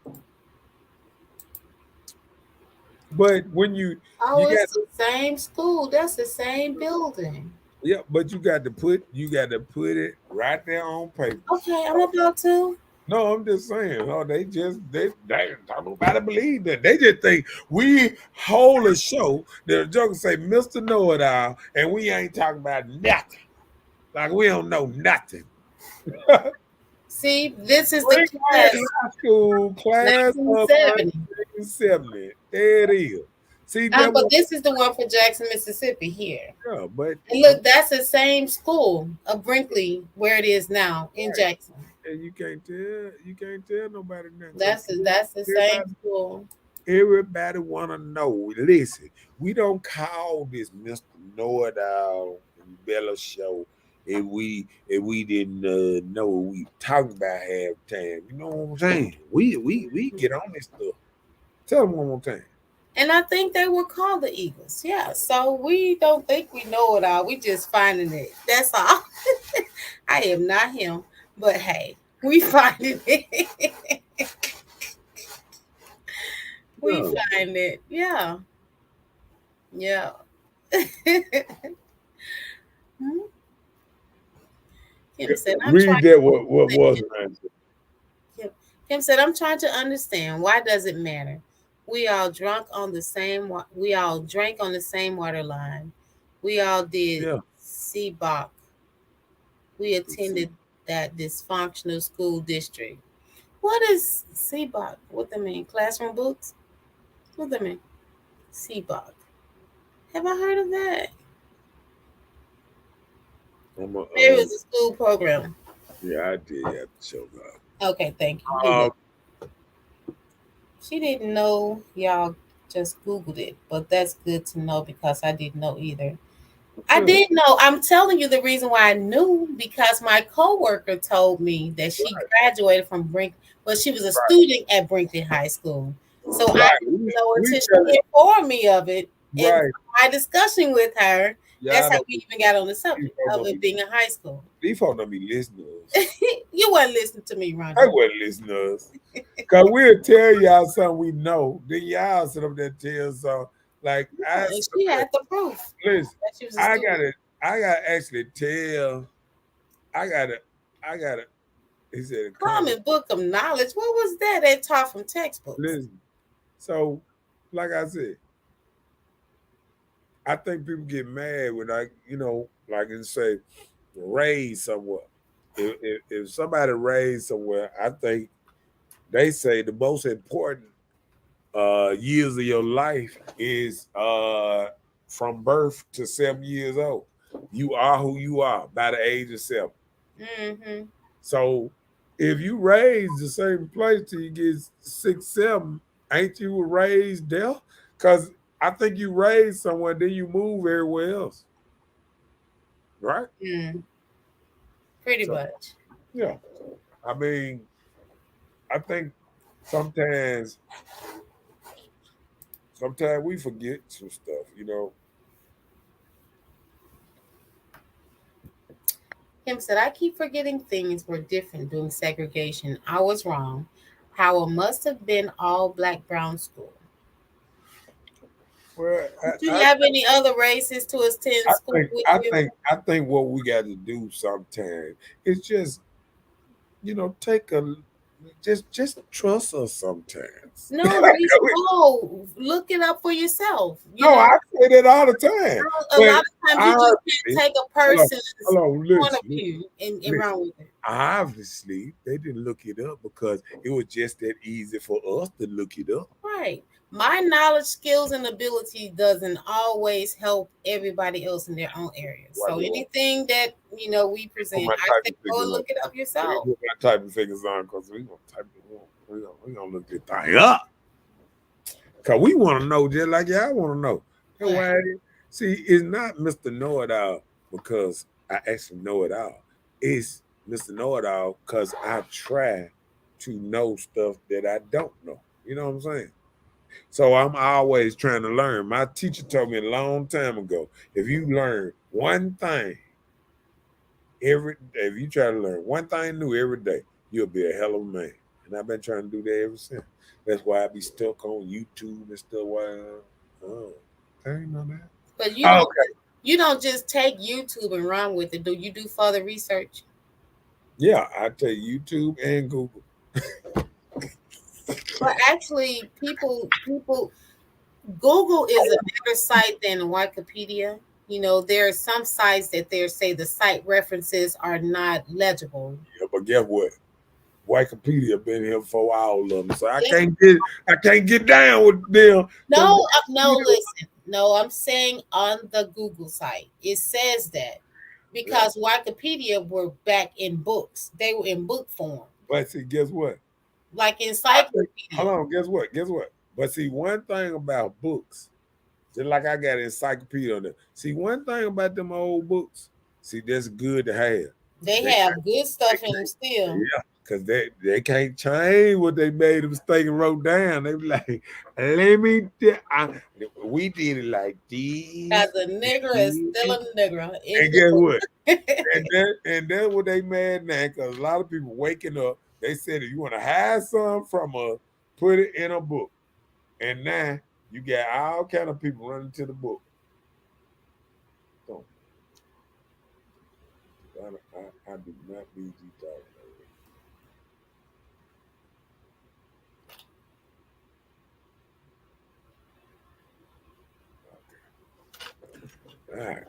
But when it's the same school. That's the same building. Yeah, but you got to put it right there on paper. Okay, I'm about to. No, I'm just saying. Oh, they don't nobody believe that. They just think we hold a show. The jokers say Mr. Know-It-All, and we ain't talking about nothing. Like we don't know nothing. See, this is the class. High school class of 1970. There it is. See, but this is the one for Jackson, Mississippi here. Yeah, but and look, that's the same school of Brinkley where it is now in Jackson. And you can't tell nobody nothing. That's the same school. Everybody want to know. Listen, we don't call this Mr. Know-It-All and Bella show if we didn't know what we talking about half the time. You know what I'm saying? We get on this stuff. Tell them one more time. And I think they were called the Eagles. Yeah. So we don't think we know it all. We just finding it. That's all. I am not him, but hey, we finding it. We find it. Yeah. Yeah. Kim said, what was it? Kim said, I'm trying to understand, why does it matter? We all drank on the same water line. We all did CBOC. We attended that dysfunctional school district. What is CBOC? What they mean? Classroom books? What they mean? CBOC. Have I heard of that? It was a school program. Yeah, I did have to show that. Okay, thank you. She didn't know. Y'all just Googled it, but that's good to know because I didn't know either. I did know. I'm telling you the reason why I knew, because my coworker told me that she graduated from Brinkley, but she was a student at Brinkley High School. So I didn't know until she informed me of it. In my discussion with her, that's how we even got on the subject of it being a high school. These folks don't be listening to us. You wasn't listening to me, Ron. I wasn't listening to us. Because we'll tell y'all something we know. Then y'all sit up there and tell us something. Like, she had the proof. Listen, I gotta actually tell. I gotta. He said, Common book of knowledge. What was that they taught from textbooks? Listen. So, like I said, I think people get mad when like and say, raised somewhere. If somebody raised somewhere, I think they say the most important years of your life is from birth to 7 years old. You are who you are by the age of 7. Mm-hmm. So if you raised the same place till you get 6, 7, ain't you raised there? Because I think you raised somewhere, then you move everywhere else. Right? Pretty So, much. yeah. I mean, I think sometimes we forget some stuff. Kim said, I keep forgetting things were different during segregation. I was wrong. Howard must have been all black brown school. Well, Do you have any other races to attend school with you? I think what we got to do sometimes is just take just trust us sometimes. No, no, look it up for yourself. I say that all the time. A lot of times you just can't take a person's point of listen, view and run with it. Obviously, they didn't look it up because it was just that easy for us to look it up. Right. My knowledge, skills, and ability doesn't always help everybody else in their own area. So anything that we present, I think go and look it up yourself. We're gonna type the fingers on because we're gonna type it. We're gonna look this thing up. Cause we want to know just like y'all want to know. Why? See, it's not Mr. Know-It-All because I actually know it all. It's Mr. Know-It-All because I try to know stuff that I don't know. You know what I'm saying? So I'm always trying to learn. My teacher told me a long time ago, if you learn one thing if you try to learn one thing new every day, you'll be a hell of a man. And I've been trying to do that ever since. That's why I be stuck on YouTube and stuff. I ain't know that. But you don't just take YouTube and run with it. Do you do further research? Yeah, I take YouTube and Google. But actually, people, Google is a better site than Wikipedia. There are some sites that they say the site references are not legible. Yeah, but guess what? Wikipedia been here for all of them, so I can't get down with them. No, listen. No, I'm saying on the Google site, it says that because Wikipedia were back in books. They were in book form. But see, guess what? Like encyclopedia. Hold on, guess what? But see, one thing about books, just like I got an encyclopedia on there. See, one thing about them old books, see, that's good to have. They have good stuff in them still. Yeah, because they can't change what they made a mistake and wrote down. They be like, we did it like this. Because a nigger is still a nigger. And guess what? and that's what they mad now, because a lot of people waking up, they said if you want to hide something from her, put it in a book. And now you got all kind of people running to the book. So, I do not need you talking. Okay. All right.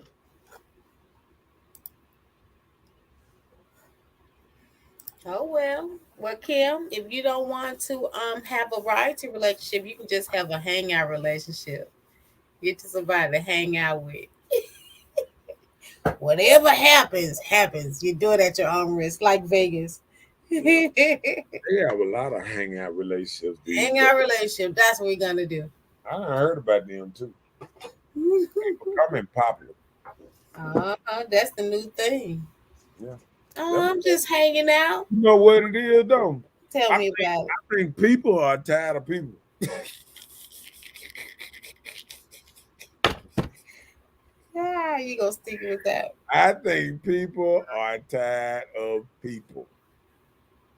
Oh well, Kim, if you don't want to have a variety relationship, you can just have a hangout relationship. Get to somebody to hang out with. Whatever happens. You do it at your own risk, like Vegas. They have a lot of hangout relationships. Hangout relationship. That's what we're gonna do. I heard about them too. Becoming popular. That's the new thing. Yeah. I'm just hanging out. You know what it is, though? Tell me about it. I think people are tired of people. You gonna stick with that? I think people are tired of people.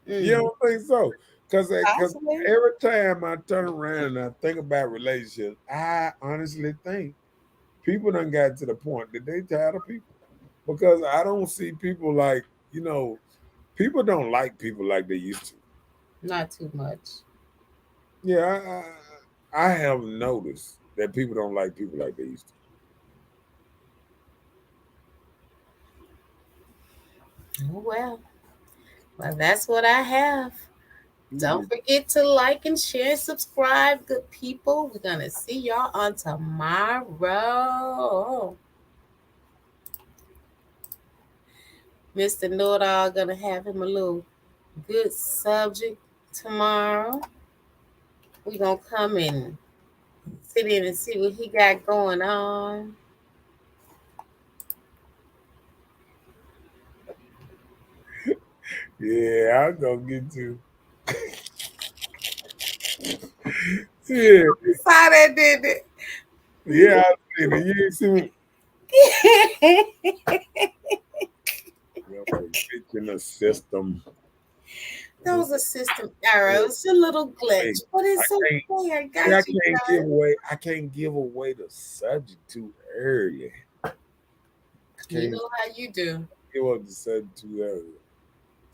You don't think so? Because every time I turn around and I think about relationships, I honestly think people done got to the point that they tired of people. Because I don't see people like, People don't like people like they used to. Not too much. Yeah, I have noticed that people don't like people like they used to. Oh, well, that's what I have. Don't forget to like and share and subscribe, good people. We're going to see y'all on tomorrow. Mr. Know-It-All going to have him a little good subject tomorrow. We're going to come and sit in and see what he got going on. Yeah, I'm gonna get to. Yeah, You saw that, didn't it? yeah, I seen it. You ain't seen it. It's in the system. That was a system error. It was a little glitch, but it's okay. I got I you. can't give away. I can't give away the subject too early. You know how you do. Give up the subject too early.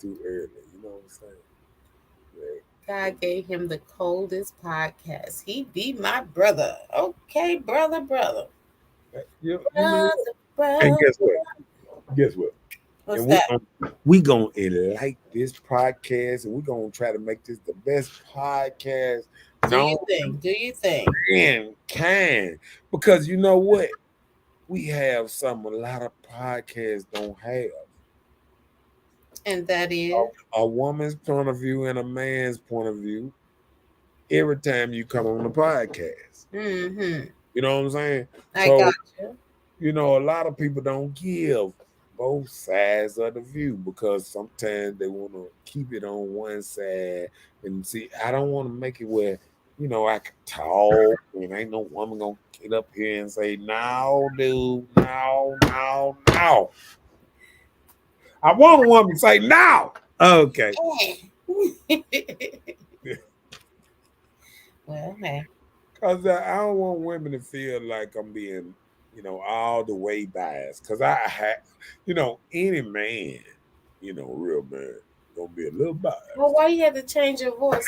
Too early. You know what I'm saying? Yeah. God gave him the coldest podcast. He be my brother. Okay, brother. Brother. Brother. And guess what? Guess what? What's and that? we gonna enlighten this podcast, and we're gonna try to make this the best podcast. Do you think? Can because you know what? We have something a lot of podcasts don't have. And that is a woman's point of view and a man's point of view every time you come on the podcast. Mm-hmm. You know what I'm saying? I got you. You know, a lot of people don't give both sides of the view because sometimes they want to keep it on one side. And see, I don't want to make it where, you know, I can talk and ain't no woman going to get up here and say, no, dude, no. I want a woman to say, no. Okay. Well, hey. Because I don't want women to feel like I'm being, you know, all the way biased. Because I have, you know, any man, you know, real man, gonna be a little biased. Well, why you had to change your voice?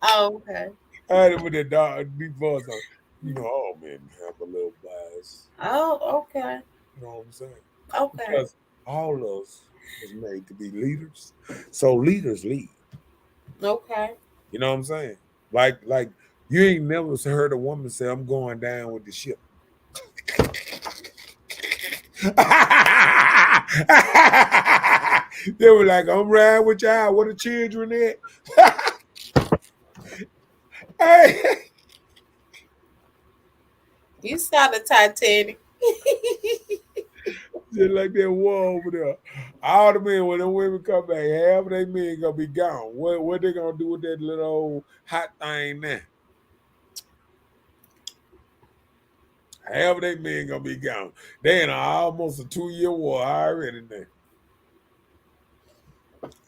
Oh, okay. I had it with that dark, deep voice on. You know, all men have a little bias. Oh, okay. You know what I'm saying? Okay. Because all of us was made to be leaders. So leaders lead. Okay. You know what I'm saying? Like you ain't never heard a woman say, I'm going down with the ship. They were like, I'm riding with y'all. What the children at? Hey. You saw the Titanic. Just like that war over there. All the men, when the women come back, half of they men gonna be gone. What they gonna do with that little old hot thing now? Half of they men gonna be gone. They in almost a 2-year war already now.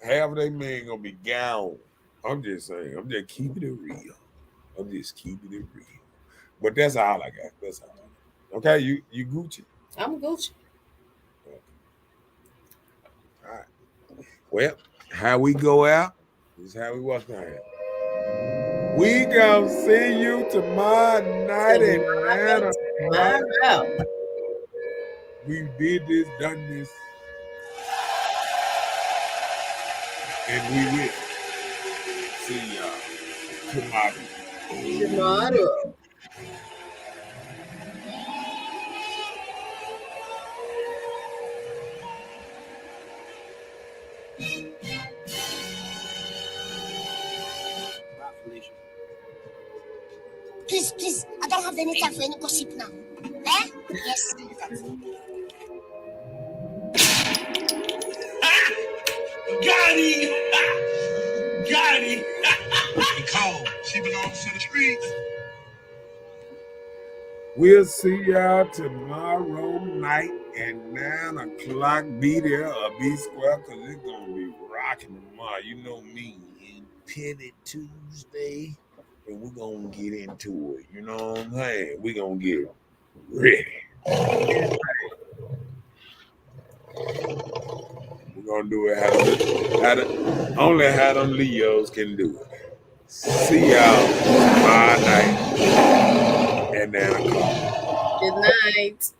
Half of they men gonna be gone. I'm just saying. I'm just keeping it real. I'm just keeping it real. But that's all I got. That's all I got. Okay, you Gucci? I'm Gucci. All right. Well, how we go out is how we walk out. We gonna see you tomorrow night at 9 o'clock. We did this, done this, and we will see y'all tomorrow. Please, I don't have any time for any gossip now. Eh? Yes. Got him! Got him! Nicole, she belongs to the streets. We'll see y'all tomorrow night at 9 o'clock. Be there or be square because it's gonna be rocking tomorrow. You know me, in Petty Tuesday. And we're gonna get into it. You know what I'm saying? We're gonna get ready. We're gonna do it only how them Leos can do it. See y'all tomorrow night at 9 o'clock. Good night.